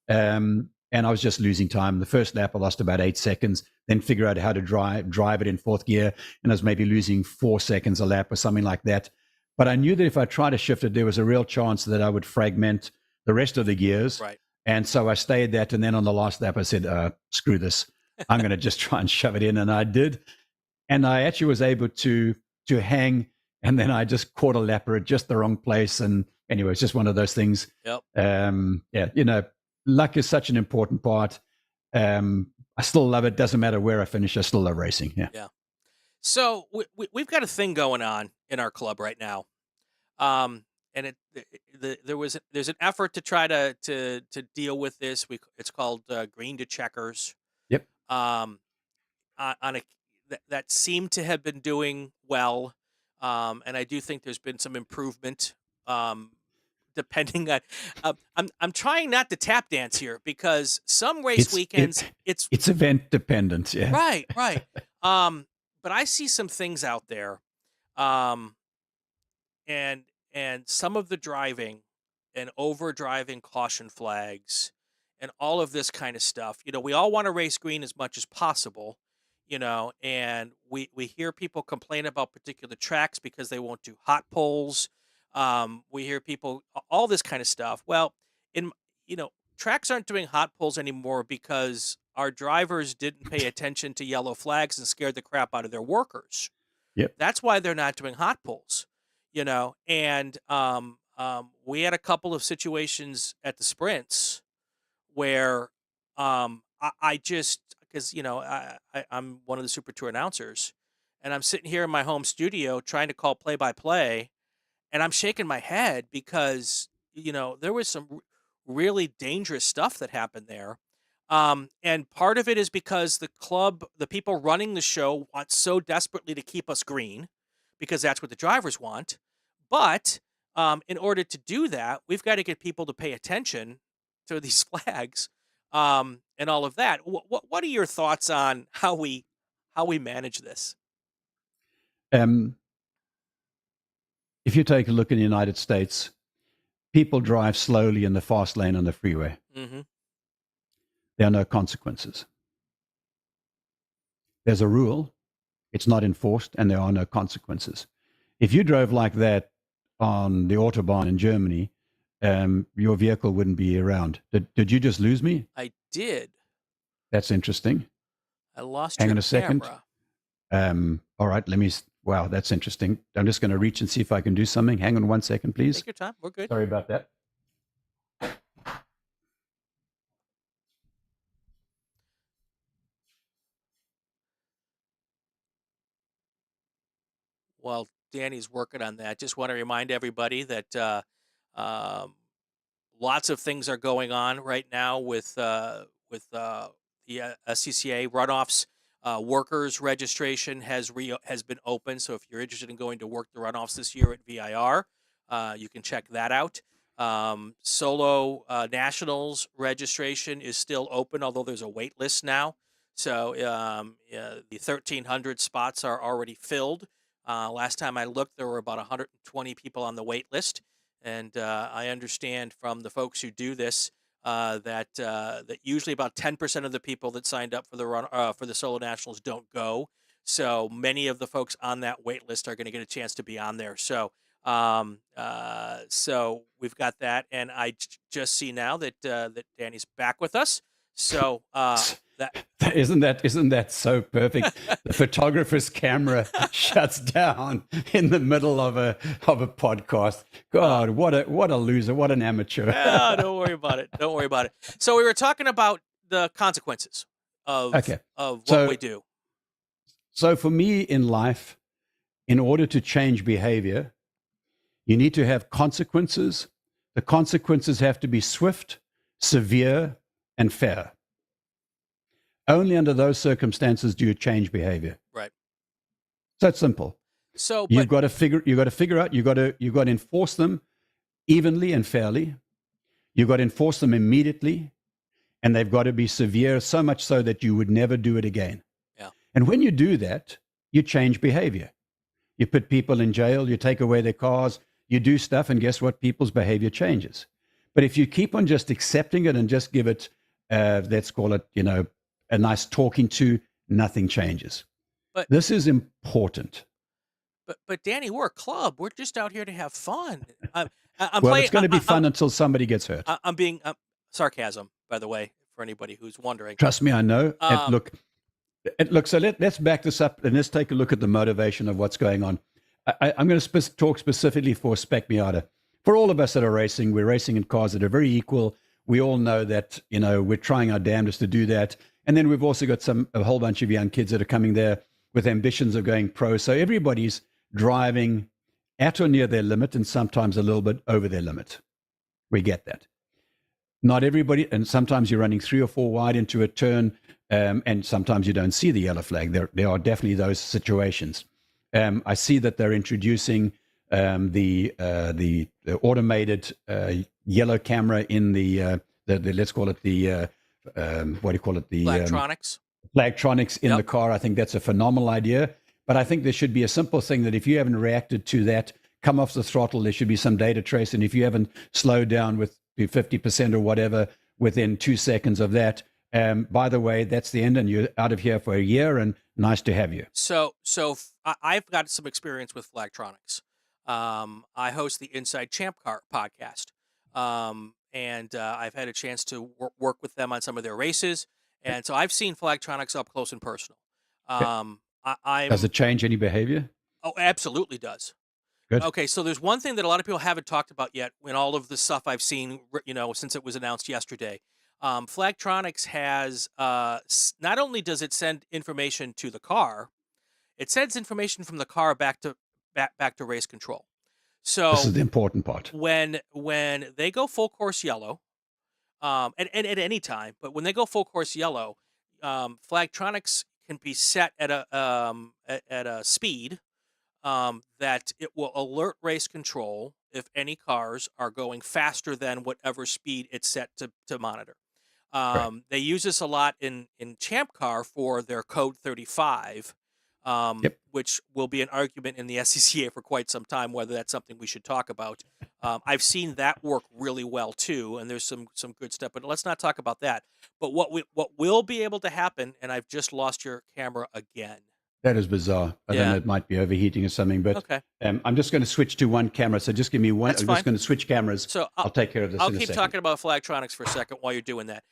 And I was just losing time. The first lap, I lost about 8 seconds, then figure out how to drive it in fourth gear. And I was maybe losing 4 seconds a lap or something like that. But I knew that if I tried to shift it, there was a real chance that I would fragment the rest of the gears. Right. And so I stayed that. And then on the last lap, I said, screw this. I'm going to just try and shove it in. And I did. And I actually was able to hang. And then I just caught a lapper at just the wrong place. And anyway, it's just one of those things. Yep. You know, luck is such an important part. I still love it. Doesn't matter where I finish. I still love racing. Yeah. Yeah. So we've got a thing going on in our club right now. And there's an effort to try to deal with this. It's called Green to Checkers. Yep. On that seem to have been doing well, and I do think there's been some improvement. Depending on, I'm trying not to tap dance here because some race weekends it's event dependent. Yeah. right, right. But I see some things out there, um, and some of the driving and over driving caution flags and all of this kind of stuff. We all want to race green as much as possible, and we hear people complain about particular tracks because they won't do hot poles. We hear people all this kind of stuff. Well, in tracks aren't doing hot poles anymore because our drivers didn't pay attention to yellow flags and scared the crap out of their workers. Yep. That's why they're not doing hot poles, and we had a couple of situations at the sprints where I just, because I'm one of the Super Tour announcers, and I'm sitting here in my home studio trying to call play-by-play, and I'm shaking my head because there was some really dangerous stuff that happened there. And part of it is because the people running the show want so desperately to keep us green because that's what the drivers want. But in order to do that, we've got to get people to pay attention to these flags and all of that. What are your thoughts on how we manage this? If you take a look in the United States, people drive slowly in the fast lane on the freeway. Mm-hmm. There are no consequences. There's a rule, it's not enforced, and there are no consequences. If you drove like that on the Autobahn in Germany, your vehicle wouldn't be around. Did you just lose me? I did. That's interesting. I lost Hang your on a second. camera. All right, wow, that's interesting. I'm just going to reach and see if I can do something. Hang on 1 second, please. Take your time. We're good. Sorry about that. While Danny's working on that, just want to remind everybody that lots of things are going on right now with the SCCA runoffs. Workers registration has been open, so if you're interested in going to work the runoffs this year at VIR, you can check that out. Solo Nationals registration is still open, although there's a wait list now. So the 1,300 spots are already filled. Last time I looked, there were about 120 people on the wait list. And I understand from the folks who do this that usually about 10% of the people that signed up for the Solo Nationals don't go. So many of the folks on that wait list are going to get a chance to be on there. So so we've got that, and I just see now that that Danny's back with us. So isn't that so perfect? The photographer's camera shuts down in the middle of a podcast. God, what a loser! What an amateur! Don't worry about it. Don't worry about it. So we were talking about the consequences of what we do. So for me in life, in order to change behavior, you need to have consequences. The consequences have to be swift, severe, and fair. Only under those circumstances do you change behavior. Right. So it's simple. So you've got to figure out. You've got to enforce them evenly and fairly. You've got to enforce them immediately, and they've got to be severe, so much so that you would never do it again. Yeah. And when you do that, you change behavior. You put people in jail. You take away their cars. You do stuff, and guess what? People's behavior changes. But if you keep on just accepting it and just give it, let's call it, a nice talking to, nothing changes. But this is important. But Danny, we're a club. We're just out here to have fun. It's going to be fun until somebody gets hurt. I'm being sarcasm, by the way, for anybody who's wondering. Trust me, I know. Look. So let's back this up and let's take a look at the motivation of what's going on. I'm going to talk specifically for Spec Miata. For all of us that are racing, we're racing in cars that are very equal. We all know that, we're trying our damnedest to do that. And then we've also got a whole bunch of young kids that are coming there with ambitions of going pro. So everybody's driving at or near their limit and sometimes a little bit over their limit. We get that. not everybody, and sometimes you're running 3 or 4 wide into a turn, and sometimes you don't see the yellow flag. There are definitely those situations. I see that they're introducing the automated yellow camera in the let's call it the what do you call it, the flagtronics in the car. I think that's a phenomenal idea. But I think there should be a simple thing that if you haven't reacted to that, come off the throttle, there should be some data trace. And if you haven't slowed down with 50% or whatever within 2 seconds of that, by the way, that's the end, and you're out of here for a year, and nice to have you. So I've got some experience with flagtronics. I host the Inside Champ Car podcast, and I've had a chance to work with them on some of their races, and so I've seen flagtronics up close and personal. Does it change any behavior? Oh, absolutely does. Good. Okay, so there's one thing that a lot of people haven't talked about yet in all of the stuff I've seen, since it was announced yesterday. Flagtronics has, not only does it send information to the car, it sends information from the car back to race control. So this is the important part. When they go full course yellow, and at any time, but when they go full course yellow, Flagtronics can be set at a speed that it will alert race control if any cars are going faster than whatever speed it's set to monitor. Right. They use this a lot in Champ Car for their Code 35, which will be an argument in the SCCA for quite some time, whether that's something we should talk about. I've seen that work really well too, and there's some good stuff, but let's not talk about that. But what will be able to happen, and I've just lost your camera again. That is bizarre. I don't know, it might be overheating or something, but okay. I'm just going to switch to one camera. So just give me one. That's I'm fine. just going to switch cameras. So I'll take care of this I'll in a keep second. talking about Flagtronics for a second while you're doing that.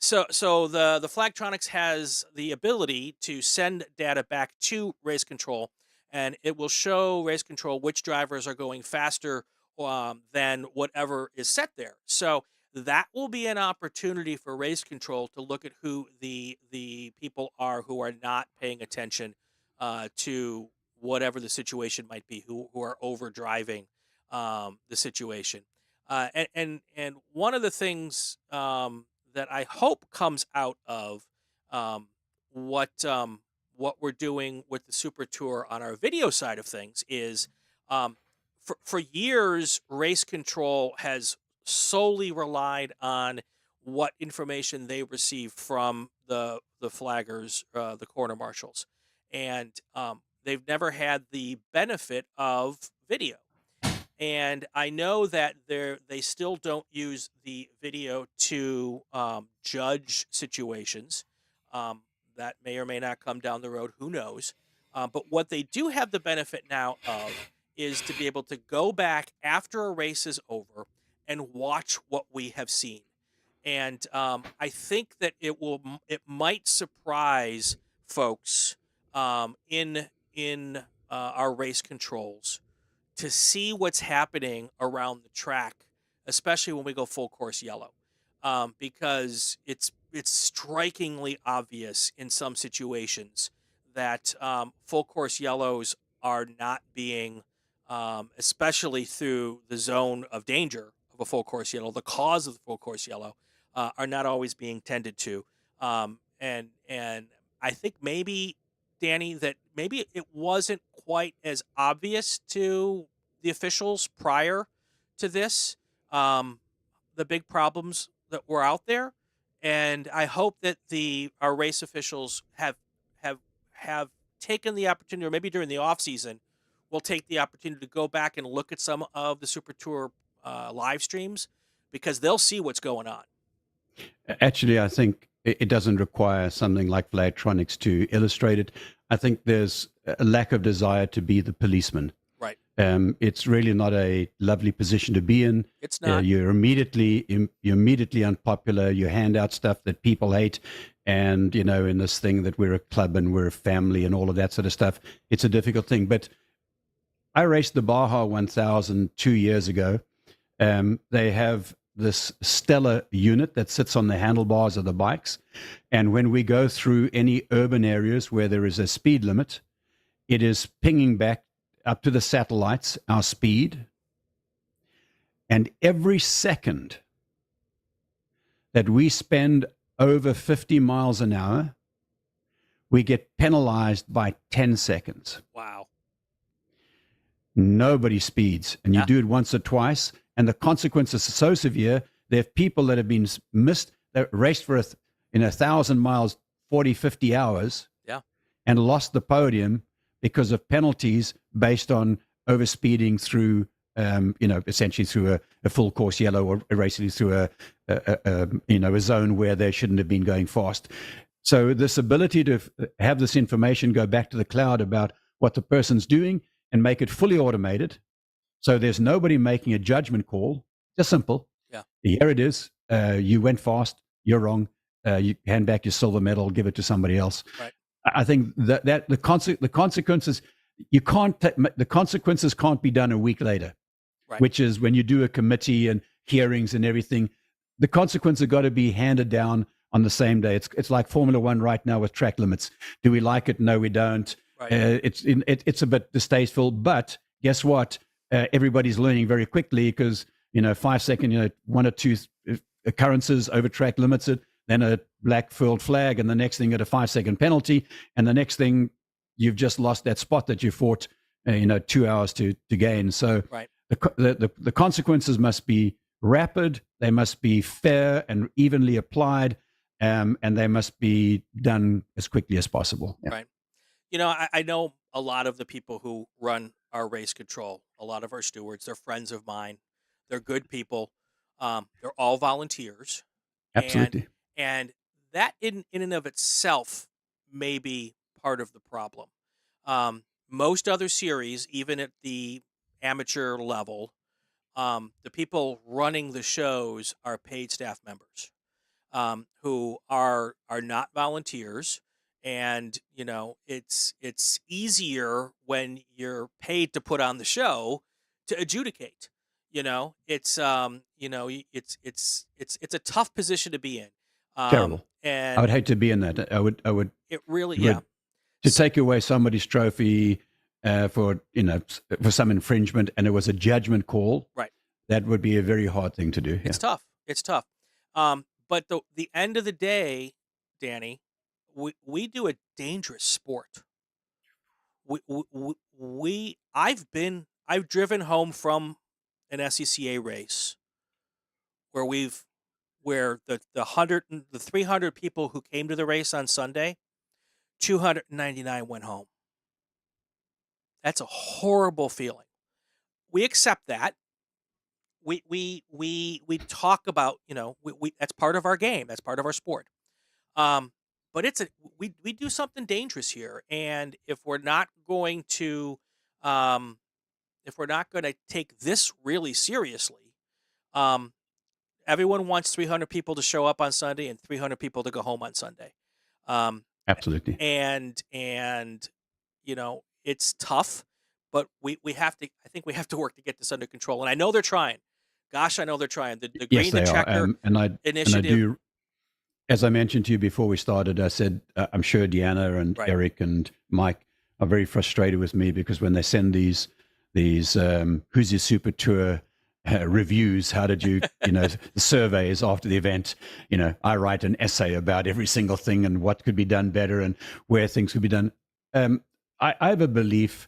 So the Flagtronics has the ability to send data back to race control, and it will show race control which drivers are going faster than whatever is set there. So that will be an opportunity for race control to look at who the people are who are not paying attention to whatever the situation might be, who are over driving the situation. And one of the things that I hope comes out of what we're doing with the Super Tour on our video side of things is for years, race control has solely relied on what information they receive from the flaggers, the corner marshals, and they've never had the benefit of video. And I know that they still don't use the video to judge situations. That may or may not come down the road. Who knows? But what they do have the benefit now of is to be able to go back after a race is over and watch what we have seen. And I think that it might surprise folks in our race controls to see what's happening around the track, especially when we go full course yellow, because it's strikingly obvious in some situations that full course yellows are not being, especially through the zone of danger of a full course yellow, the cause of the full course yellow, are not always being tended to. And I think maybe, Danny, that maybe it wasn't quite as obvious to the officials prior to this, the big problems that were out there. And I hope that our race officials have taken the opportunity, or maybe during the off season, will take the opportunity to go back and look at some of the Super Tour live streams, because they'll see what's going on. Actually, I think it doesn't require something like Flagtronics to illustrate it. I think there's a lack of desire to be the policeman. Right. It's really not a lovely position to be in. It's not. You're immediately unpopular. You hand out stuff that people hate. And, in this thing that we're a club and we're a family and all of that sort of stuff, it's a difficult thing. But I raced the Baja 1000 2 years ago. They have this stellar unit that sits on the handlebars of the bikes. And when we go through any urban areas where there is a speed limit, it is pinging back up to the satellites our speed. And every second that we spend over 50 miles an hour, we get penalized by 10 seconds. Wow. Nobody speeds, and you do it once or twice, and the consequences are so severe. There are people that have been missed, that raced for 1,000 miles, 40, 50 hours, and lost the podium because of penalties based on overspeeding through, essentially through a full course yellow, or racing through a zone where they shouldn't have been going fast. So this ability to have this information go back to the cloud about what the person's doing and make it fully automated, so there's nobody making a judgment call. Just simple. Yeah. Here it is. You went fast. You're wrong. You hand back your silver medal. Give it to somebody else. Right. I think that the consequences, the consequences can't be done a week later. Right. Which is when you do a committee and hearings and everything. The consequences have got to be handed down on the same day. It's like Formula One right now with track limits. Do we like it? No, we don't. Right. It's a bit distasteful, but guess what? Everybody's learning very quickly because 5 second, one or two occurrences over track limits it, then a black furled flag, and the next thing at a 5 second penalty, and the next thing you've just lost that spot that you fought 2 hours to gain. So right. the consequences must be rapid, they must be fair and evenly applied, and they must be done as quickly as possible. Yeah. Right. I know a lot of the people who run our race control, a lot of our stewards, they're friends of mine. They're good people. They're all volunteers. Absolutely. And that in and of itself may be part of the problem. Most other series, even at the amateur level, the people running the shows are paid staff members who are not volunteers. And, it's easier when you're paid to put on the show to adjudicate. It's a tough position to be in. Terrible. And I would hate to be in that. I would. It really, to take away somebody's trophy for some infringement, and it was a judgment call. Right. That would be a very hard thing to do. It's tough. It's tough. But the end of the day, Danny, we do a dangerous sport. I've driven home from an SCCA race where the 300 people who came to the race on Sunday, 299 went home. That's a horrible feeling. We accept that. We talk about, that's part of our game. That's part of our sport. But we do something dangerous here. And if we're not going to take this really seriously, everyone wants 300 people to show up on Sunday and 300 people to go home on Sunday. Absolutely. And it's tough, but we have to. I think we have to work to get this under control. And I know they're trying. Gosh, I know they're trying. The yes, Green the Checker initiative. As I mentioned to you before we started, I said I'm sure Deanna and right. Eric and Mike are very frustrated with me because when they send these Who's Your Super Tour reviews, how did you, surveys after the event, I write an essay about every single thing and what could be done better and where things could be done. I have a belief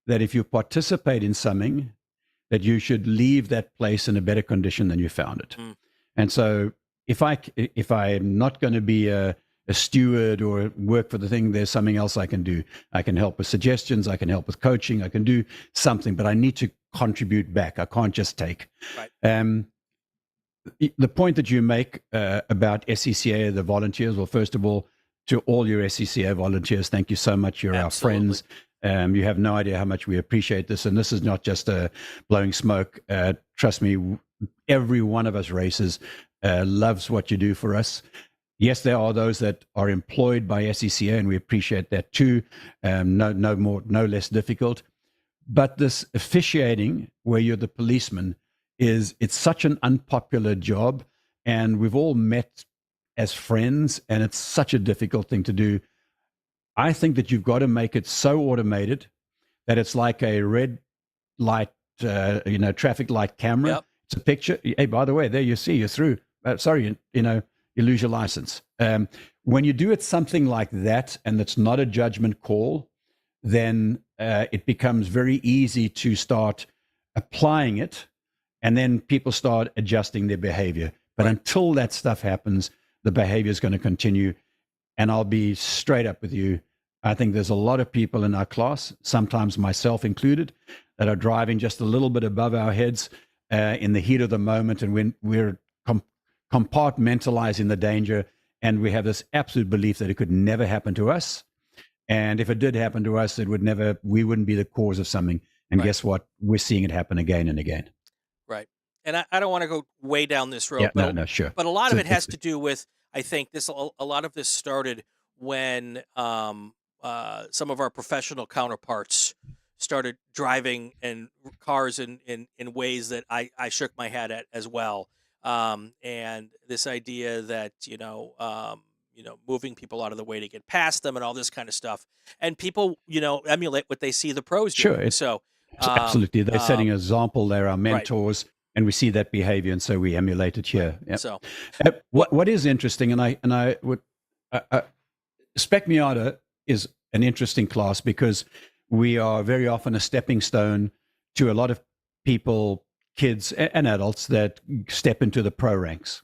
that if you participate in something, that you should leave that place in a better condition than you found it. Mm. And so if I'm not going to be a steward or work for the thing, there's something else I can do. I can help with suggestions. I can help with coaching. I can do something, but I need to contribute back. I can't just take. Right. The point that you make about SCCA, the volunteers, well, first of all, to all your SCCA volunteers, thank you so much. You're Absolutely. Our friends. You have no idea how much we appreciate this. And this is not just blowing smoke. Trust me, every one of us racers loves what you do for us. Yes, there are those that are employed by SCCA, and we appreciate that too. No less difficult. But this officiating, where you're the policeman, it's such an unpopular job, and we've all met as friends, and it's such a difficult thing to do. I think that you've got to make it so automated that it's like a red light, traffic light camera. Yep. It's a picture. Hey, by the way, there you see, you're through. Sorry, you lose your license. When you do it something like that, and it's not a judgment call, then it becomes very easy to start applying it, and then people start adjusting their behavior. But until that stuff happens, the behavior is going to continue. And I'll be straight up with you. I think there's a lot of people in our class, sometimes myself included, that are driving just a little bit above our heads in the heat of the moment, and when we're compartmentalizing the danger, and we have this absolute belief that it could never happen to us. And if it did happen to us, we wouldn't be the cause of something. And guess what? We're seeing it happen again and again. Right. And I don't want to go way down this road. Yeah, no, sure. But a lot of it has to do with, I think a lot of this started when some of our professional counterparts started driving in cars in ways that I shook my head at as well. And this idea that, moving people out of the way to get past them and all this kind of stuff. And people, emulate what they see the pros do. Sure. So absolutely. They're setting an example. They're our mentors. Right. And we see that behavior, and so we emulate it here. Yep. So, what is interesting, and I would, Spec Miata is an interesting class because we are very often a stepping stone to a lot of people, kids and adults, that step into the pro ranks.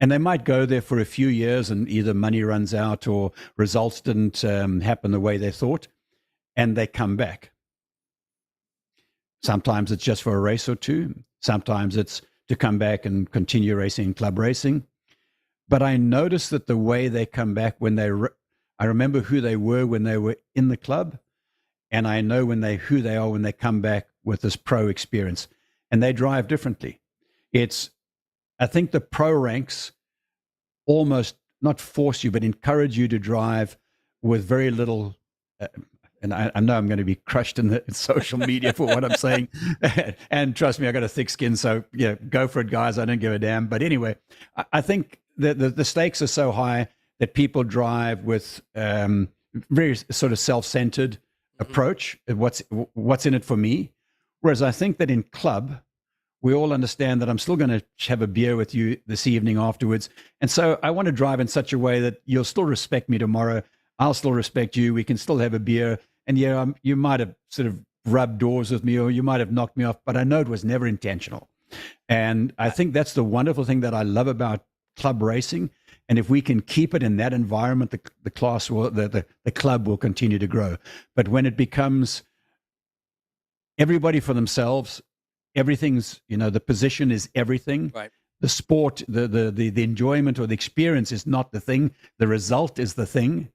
And they might go there for a few years, and either money runs out or results didn't happen the way they thought, and they come back. Sometimes it's just for a race or two. Sometimes it's to come back and continue racing in club racing. But I noticed that the way they come back, when I remember who they were when they were in the club, and I know who they are when they come back with this pro experience, and they drive differently. I think the pro ranks almost not force you, but encourage you to drive with very little. And I know I'm going to be crushed in the social media for what I'm saying. And trust me, I got a thick skin, so go for it, guys. I don't give a damn. But anyway, I think the stakes are so high that people drive with very sort of self-centered approach. What's in it for me? Whereas I think that in club, we all understand that I'm still going to have a beer with you this evening afterwards. And so I want to drive in such a way that you'll still respect me tomorrow. I'll still respect you. We can still have a beer. And you might have sort of rubbed doors with me, or you might have knocked me off, but I know it was never intentional. And I think that's the wonderful thing that I love about club racing. And if we can keep it in that environment, the class will, the club will continue to grow. But when it becomes everybody for themselves, everything's, the position is everything. Right. The sport, the enjoyment or the experience is not the thing. The result is the thing.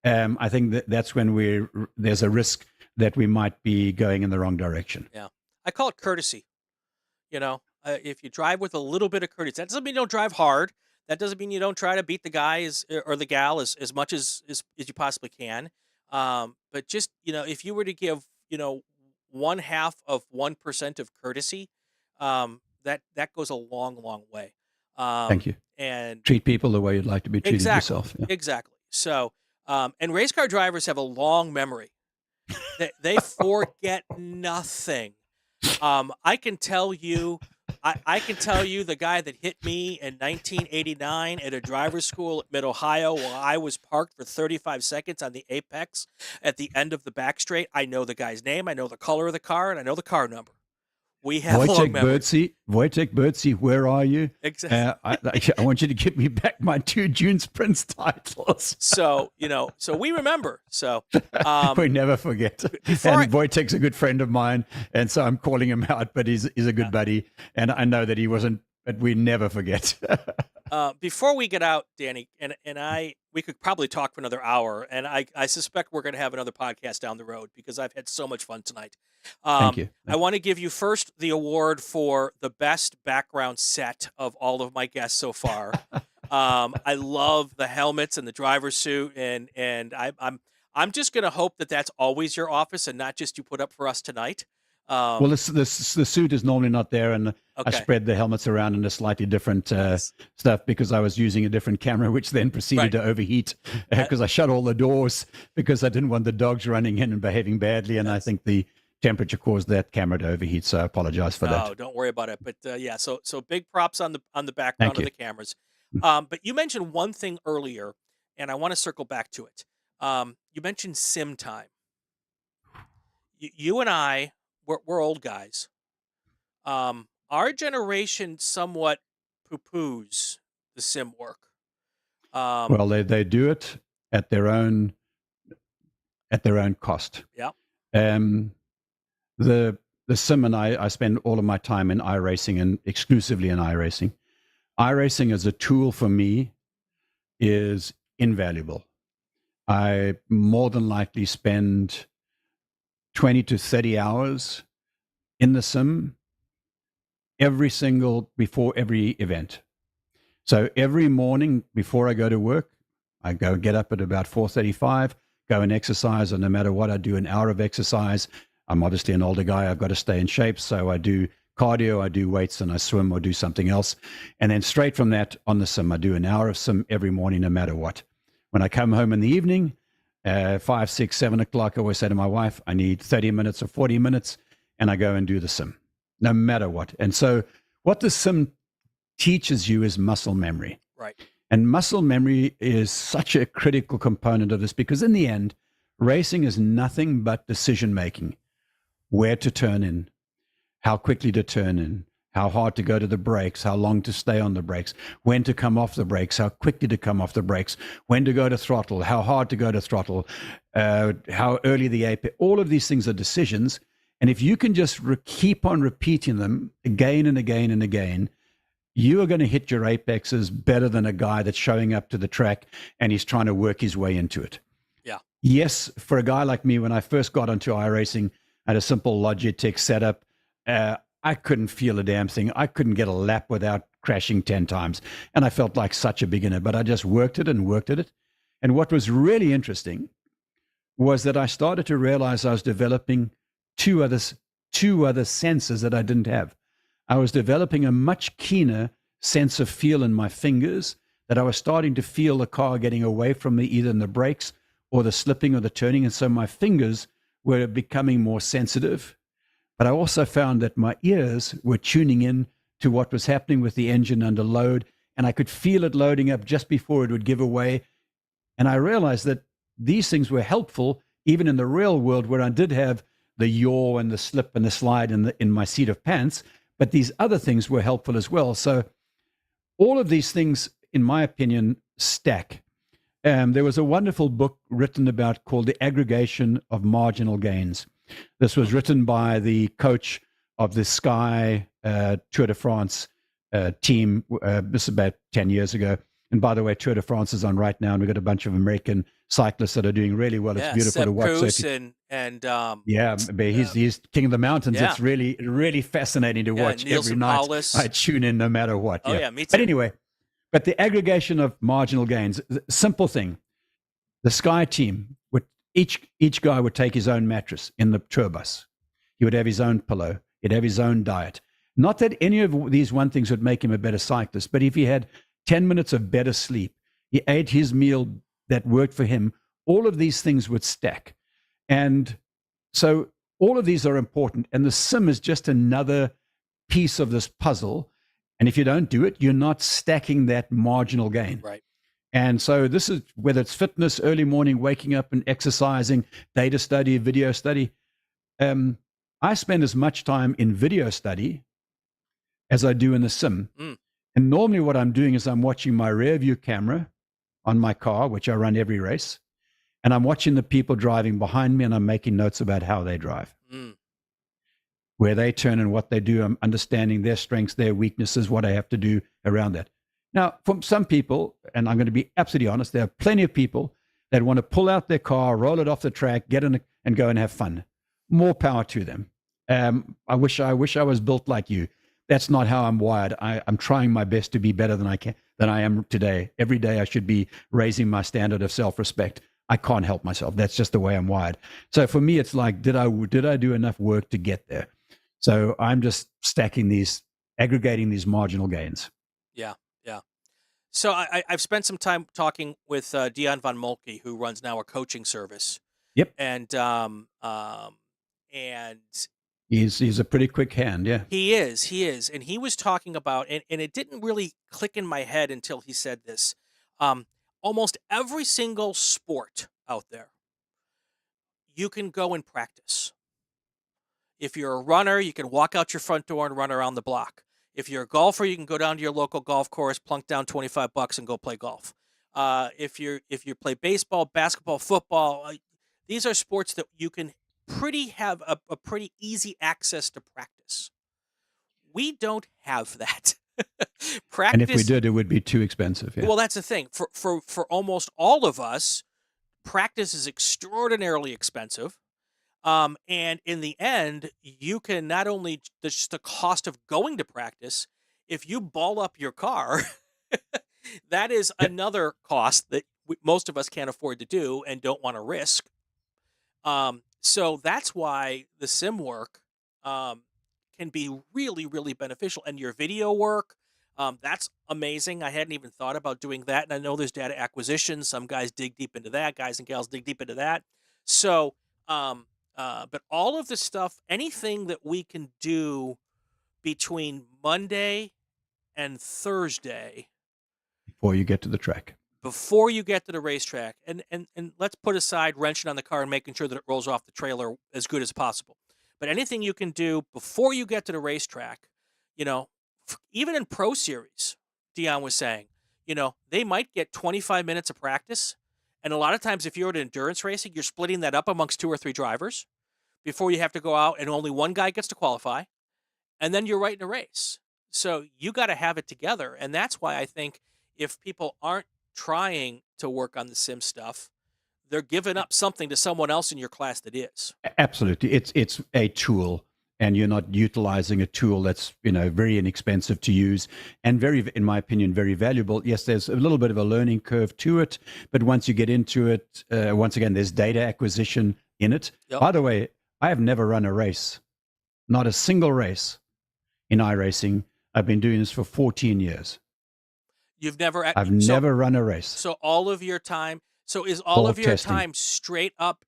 I think that's when there's a risk that we might be going in the wrong direction. Yeah. I call it courtesy. If you drive with a little bit of courtesy, that doesn't mean you don't drive hard. That doesn't mean you don't try to beat the guy or the gal as much as you possibly can. But just, if you were to give, 0.5% of courtesy, that goes a long, long way. Thank you. And treat people the way you'd like to be treated yourself. Yeah. Exactly. So, and race car drivers have a long memory. They forget nothing. I can tell you the guy that hit me in 1989 at a driver's school at Mid-Ohio while I was parked for 35 seconds on the apex at the end of the back straight. I know the guy's name, I know the color of the car, and I know the car number. We have long memory. Wojtek Birdsey, where are you? Exactly. I want you to give me back my 2 June Sprints titles. So we remember. So we never forget. Wojtek's a good friend of mine, and so I'm calling him out. But he's a good buddy, and I know that he wasn't. But we never forget. Before we get out, Danny, we could probably talk for another hour, and I suspect we're going to have another podcast down the road because I've had so much fun tonight. Thank you. I want to give you first the award for the best background set of all of my guests so far. I love the helmets and the driver's suit, and I'm just going to hope that that's always your office and not just you put up for us tonight. Well, the suit is normally not there, and I spread the helmets around in a slightly different stuff because I was using a different camera, which then proceeded to overheat because I shut all the doors because I didn't want the dogs running in and behaving badly, and I think the temperature caused that camera to overheat, so I apologize for that. Oh, don't worry about it. But so big props on the background of the cameras. But you mentioned one thing earlier, and I want to circle back to it. You mentioned sim time. You and I, we're old guys. Our generation somewhat poo-poos the sim work. Well, they do it at their own cost. Yeah. The sim, and I spend all of my time in iRacing and exclusively in iRacing. iRacing as a tool for me is invaluable. I more than likely spend 20 to 30 hours in the sim before every event. So every morning before I go to work, I get up at about 4:35, go and exercise, and no matter what, I do an hour of exercise. I'm obviously an older guy. I've got to stay in shape, so I do cardio, I do weights, and I swim or do something else. And then straight from that on the sim, I do an hour of sim every morning, no matter what. When I come home in the evening, 5, 6, 7 o'clock, I always say to my wife, I need 30 minutes or 40 minutes, and I go and do the sim, no matter what. And so what the sim teaches you is muscle memory. Right. And muscle memory is such a critical component of this, because in the end, racing is nothing but decision making. Where to turn in, how quickly to turn in, how hard to go to the brakes, how long to stay on the brakes, when to come off the brakes, how quickly to come off the brakes, when to go to throttle, how hard to go to throttle, how early the apex. All of these things are decisions. And if you can just keep on repeating them again and again and again, you are going to hit your apexes better than a guy that's showing up to the track and he's trying to work his way into it. Yeah. Yes, for a guy like me, when I first got onto iRacing, I had a simple Logitech setup. I couldn't feel a damn thing. I couldn't get a lap without crashing 10 times. And I felt like such a beginner, but I just worked at it. And what was really interesting was that I started to realize I was developing two other senses that I didn't have. I was developing a much keener sense of feel in my fingers, that I was starting to feel the car getting away from me, either in the brakes or the slipping or the turning. And so my fingers were becoming more sensitive. But I also found that my ears were tuning in to what was happening with the engine under load, and I could feel it loading up just before it would give away. And I realized that these things were helpful even in the real world, where I did have the yaw and the slip and the slide in my seat of pants, but these other things were helpful as well. So all of these things, in my opinion, stack. There was a wonderful book written about called The Aggregation of Marginal Gains. This was written by the coach of the Sky Tour de France team. This is about 10 years ago. And by the way, Tour de France is on right now, and we've got a bunch of American cyclists that are doing really well. It's beautiful to watch. He's king of the mountains. Yeah. It's really, really fascinating to watch every night. Paulus. I tune in no matter what. Oh, yeah, me too. But anyway, but the aggregation of marginal gains, simple thing. The Sky team, each guy would take his own mattress in the tour bus. He would have his own pillow. He'd have his own diet. Not that any of these one things would make him a better cyclist, but if he had 10 minutes of better sleep, he ate his meal that worked for him, all of these things would stack. And so all of these are important. And the sim is just another piece of this puzzle. And if you don't do it, you're not stacking that marginal gain. Right. And so this is, whether it's fitness, early morning, waking up and exercising, data study, video study. I spend as much time in video study as I do in the sim. And normally what I'm doing is I'm watching my rear view camera on my car, which I run every race. And I'm watching the people driving behind me, and I'm making notes about how they drive, where they turn and what they do. I'm understanding their strengths, their weaknesses, what I have to do around that. Now, for some people, and I'm going to be absolutely honest, there are plenty of people that want to pull out their car, roll it off the track, get in it, and go and have fun. More power to them. I wish I was built like you. That's not how I'm wired. I'm trying my best to be better than I am today. Every day I should be raising my standard of self-respect. I can't help myself. That's just the way I'm wired. So for me, it's like, did I do enough work to get there? So I'm just aggregating these marginal gains. Yeah. So I've spent some time talking with Dion van Moltke, who runs now a coaching service. Yep. And He's a pretty quick hand, yeah. He is. And he was talking about, and it didn't really click in my head until he said this. Almost every single sport out there, you can go and practice. If you're a runner, you can walk out your front door and run around the block. If you're a golfer, you can go down to your local golf course, plunk down $25 and go play golf. If you play baseball, basketball, football, these are sports that you can have a pretty easy access to practice. We don't have that. Practice, and if we did, it would be too expensive. Yeah. Well, that's the thing. For almost all of us, practice is extraordinarily expensive. And in the end, you can not only just the cost of going to practice, if you ball up your car, that is another cost that most of us can't afford to do and don't want to risk. So that's why the sim work can be really, really beneficial. And your video work, that's amazing. I hadn't even thought about doing that. And I know there's data acquisition. Some guys dig deep into that. Guys and gals dig deep into that. So, but all of the stuff, anything that we can do between Monday and Thursday, before you get to the track, before you get to the racetrack, and let's put aside wrenching on the car and making sure that it rolls off the trailer as good as possible. But anything you can do before you get to the racetrack, even in Pro Series, Dion was saying, they might get 25 minutes of practice. And a lot of times, if you're at endurance racing, you're splitting that up amongst 2 or 3 drivers before you have to go out and only one guy gets to qualify. And then you're right in a race. So you got to have it together. And that's why I think if people aren't trying to work on the sim stuff, they're giving up something to someone else in your class that is. Absolutely. It's a tool, and you're not utilizing a tool that's, very inexpensive to use and very, in my opinion, very valuable. Yes, there's a little bit of a learning curve to it, but once you get into it, once again, there's data acquisition in it. Yep. By the way, I have never run a race, not a single race in iRacing. I've been doing this for 14 years. You've never... I've never run a race. So all of your time... So is all of your testing. time straight up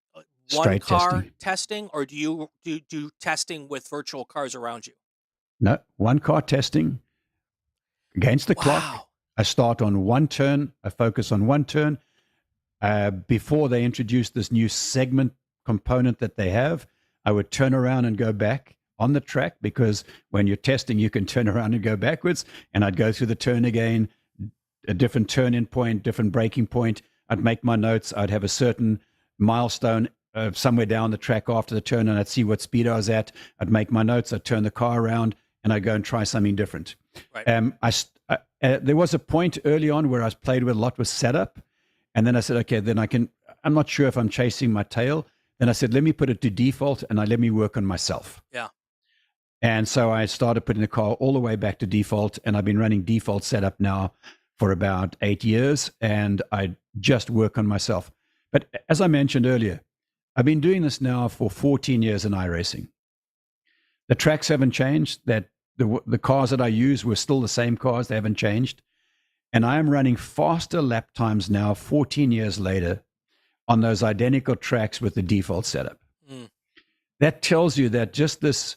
Straight car testing, or do you do testing with virtual cars around you? No, one car testing against the clock. I start on one turn. I focus on one turn. Before they introduced this new segment component that they have, I would turn around and go back on the track, because when you're testing, you can turn around and go backwards. And I'd go through the turn again, a different turn-in point, different braking point. I'd make my notes. I'd have a certain milestone somewhere down the track after the turn, and I'd see what speed I was at. I'd make my notes. I'd turn the car around, and I'd go and try something different. Right. There was a point early on where I played with a lot with setup, and then I said, okay, then I'm not sure if I'm chasing my tail. Then I said, let me put it to default, and let me work on myself. Yeah. And so I started putting the car all the way back to default, and I've been running default setup now for about 8 years, and I just work on myself. But as I mentioned earlier, I've been doing this now for 14 years in iRacing. The tracks haven't changed. That the cars that I use were still the same cars. They haven't changed. And I am running faster lap times now, 14 years later, on those identical tracks with the default setup. Mm. That tells you that just this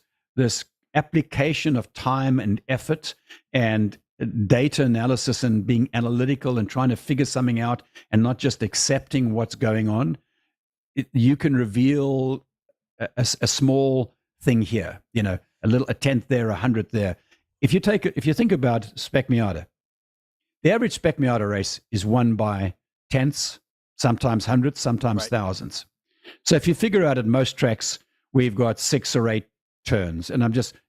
application of time and effort and data analysis and being analytical and trying to figure something out and not just accepting what's going on, you can reveal a small thing here, a tenth there, 100th there. If you think about Spec Miata, the average Spec Miata race is won by tenths, sometimes hundredths, sometimes thousands. So if you figure out at most tracks, we've got 6 or 8 turns, and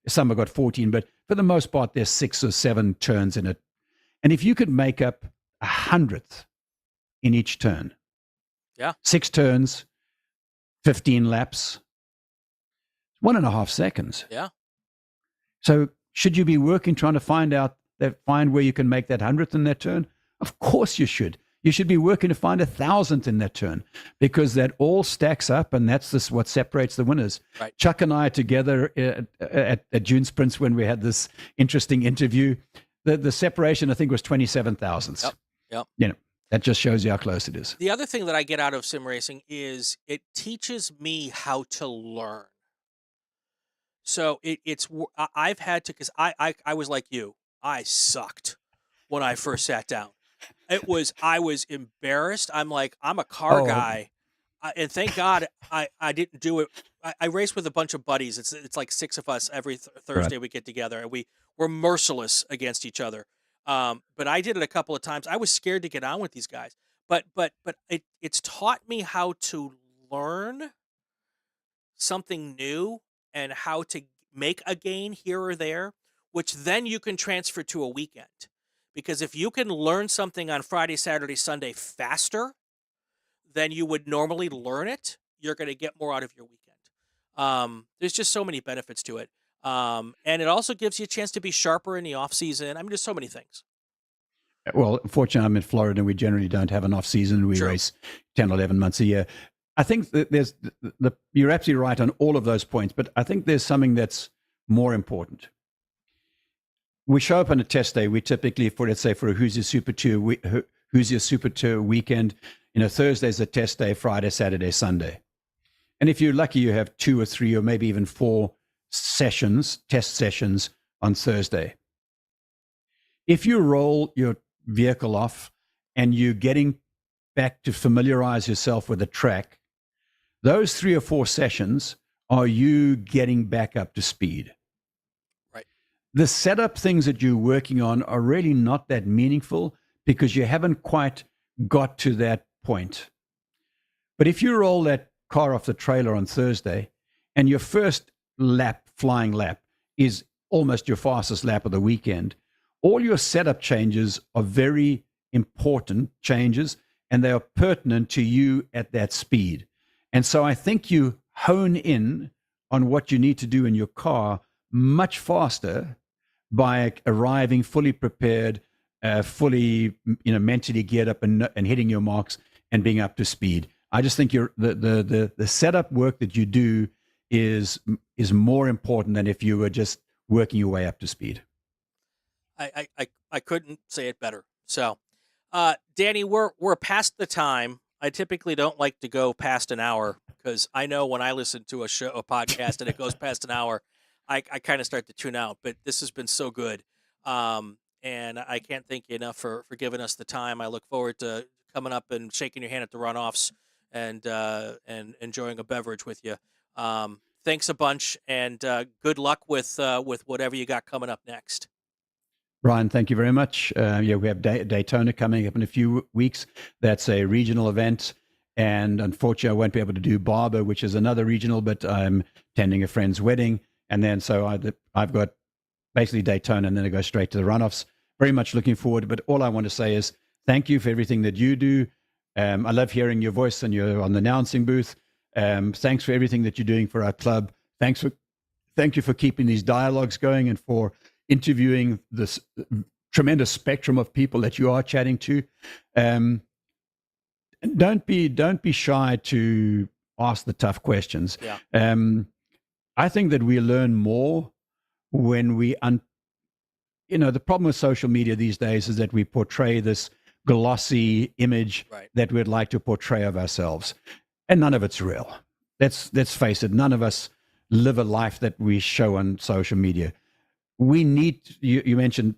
some have got 14, but for the most part, there's 6 or 7 turns in it. And if you could make up 100th in each turn, 6 turns, 15 laps, 1.5 seconds. Yeah. So should you be working trying to find where you can make that 100th in that turn? Of course you should. You should be working to find 1,000th in that turn, because that all stacks up, and that's what separates the winners. Right. Chuck and I are together at June Sprints when we had this interesting interview. The separation, I think, was 27 thousandths. Yep. That just shows you how close it is. The other thing that I get out of sim racing is it teaches me how to learn. So I've had to, because I was like you. I sucked when I first sat down. I was embarrassed. I'm like, I'm a car Oh, guy. And thank God I didn't do it. I race with a bunch of buddies. It's like 6 of us every Thursday we get together, and we're merciless against each other. But I did it a couple of times. I was scared to get on with these guys. But it's taught me how to learn something new and how to make a gain here or there, which then you can transfer to a weekend. Because if you can learn something on Friday, Saturday, Sunday faster than you would normally learn it, you're going to get more out of your weekend. There's just so many benefits to it. And it also gives you a chance to be sharper in the off season. I mean, there's so many things. well, fortunately, I'm in Florida, and we generally don't have an off season. We True. race 10, 11 months a year. I think that you're absolutely right on all of those points, but I think there's something that's more important. We show up on a test day. We typically, let's say, for a Who's Your Super Tour weekend, Thursday's a test day, Friday, Saturday, Sunday. And if you're lucky, you have 2 or 3 or maybe even 4 test sessions on Thursday. If you roll your vehicle off and you're getting back to familiarize yourself with the track, those 3 or 4 sessions are you getting back up to speed. Right. The setup things that you're working on are really not that meaningful because you haven't quite got to that point. But if you roll that car off the trailer on Thursday and your first flying lap is almost your fastest lap of the weekend, all your setup changes are very important changes, and they are pertinent to you at that speed. And so I think you hone in on what you need to do in your car much faster by arriving fully prepared, fully mentally geared up and hitting your marks and being up to speed. I just think the setup work that you do is more important than if you were just working your way up to speed. I couldn't say it better. So, Danny, we're past the time. I typically don't like to go past an hour because I know when I listen to a podcast, and it goes past an hour, I kind of start to tune out. But this has been so good, and I can't thank you enough for giving us the time. I look forward to coming up and shaking your hand at the runoffs and enjoying a beverage with you. Thanks a bunch, and good luck with whatever you got coming up next. Brian, thank you very much. We have Daytona coming up in a few weeks. That's a regional event. And unfortunately, I won't be able to do Barber, which is another regional, but I'm attending a friend's wedding. And then so I've got basically Daytona, and then I go straight to the runoffs. Very much looking forward. But all I want to say is thank you for everything that you do. I love hearing your voice and you're on the announcing booth. Thanks for everything that you're doing for our club. Thank you for keeping these dialogues going and for interviewing this tremendous spectrum of people that you are chatting to. Don't be shy to ask the tough questions. Yeah. I think that we learn more when the problem with social media these days is that we portray this glossy image that we'd like to portray of ourselves, and none of it's real. Let's face it. None of us live a life that we show on social media. We need, you mentioned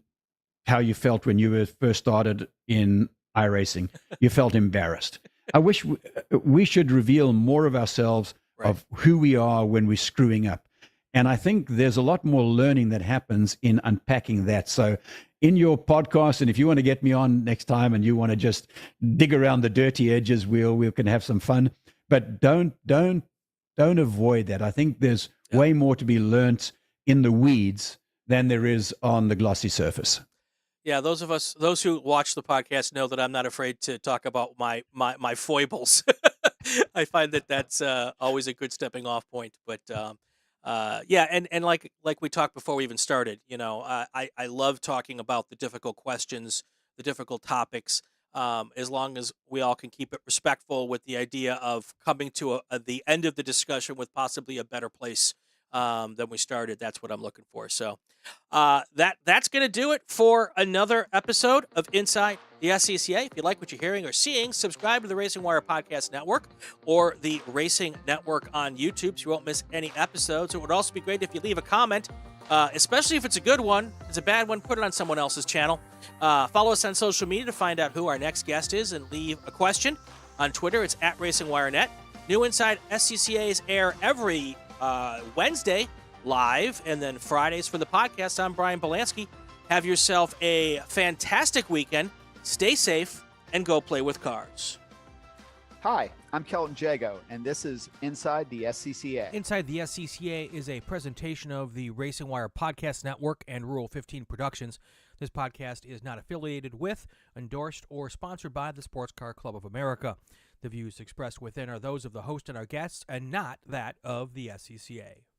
how you felt when you first started in iRacing. You felt embarrassed. I wish we should reveal more of ourselves, of who we are when we're screwing up. And I think there's a lot more learning that happens in unpacking that. So in your podcast, and if you want to get me on next time and you want to just dig around the dirty edges, we can have some fun. But don't avoid that. I think there's way more to be learnt in the weeds than there is on the glossy surface. Yeah, those who watch the podcast know that I'm not afraid to talk about my foibles. I find that that's always a good stepping off point. But and like we talked before we even started, I love talking about the difficult questions, the difficult topics, as long as we all can keep it respectful with the idea of coming to the end of the discussion with possibly a better place than we started. That's what I'm looking for. So that's going to do it for another episode of Inside the the SCCA. If you like what you're hearing or seeing, subscribe to the Racingwire Podcast Network or the Racing Network on YouTube so you won't miss any episodes. It would also be great if you leave a comment, especially if it's a good one. If it's a bad one, put it on someone else's channel. Follow us on social media to find out who our next guest is and leave a question. On Twitter, it's at RacingWireNet. New Inside SCCAs air every Wednesday live, and then Fridays for the podcast. I'm Brian Bielanski. Have yourself a fantastic weekend. Stay safe and go play with cars. Hi, I'm Kelton Jago, and this is Inside the SCCA. Inside the SCCA is a presentation of the Racingwire Podcast Network and Rule 15 Productions. This podcast is not affiliated with, endorsed, or sponsored by the Sports Car Club of America. The views expressed within are those of the host and our guests, and not that of the SCCA.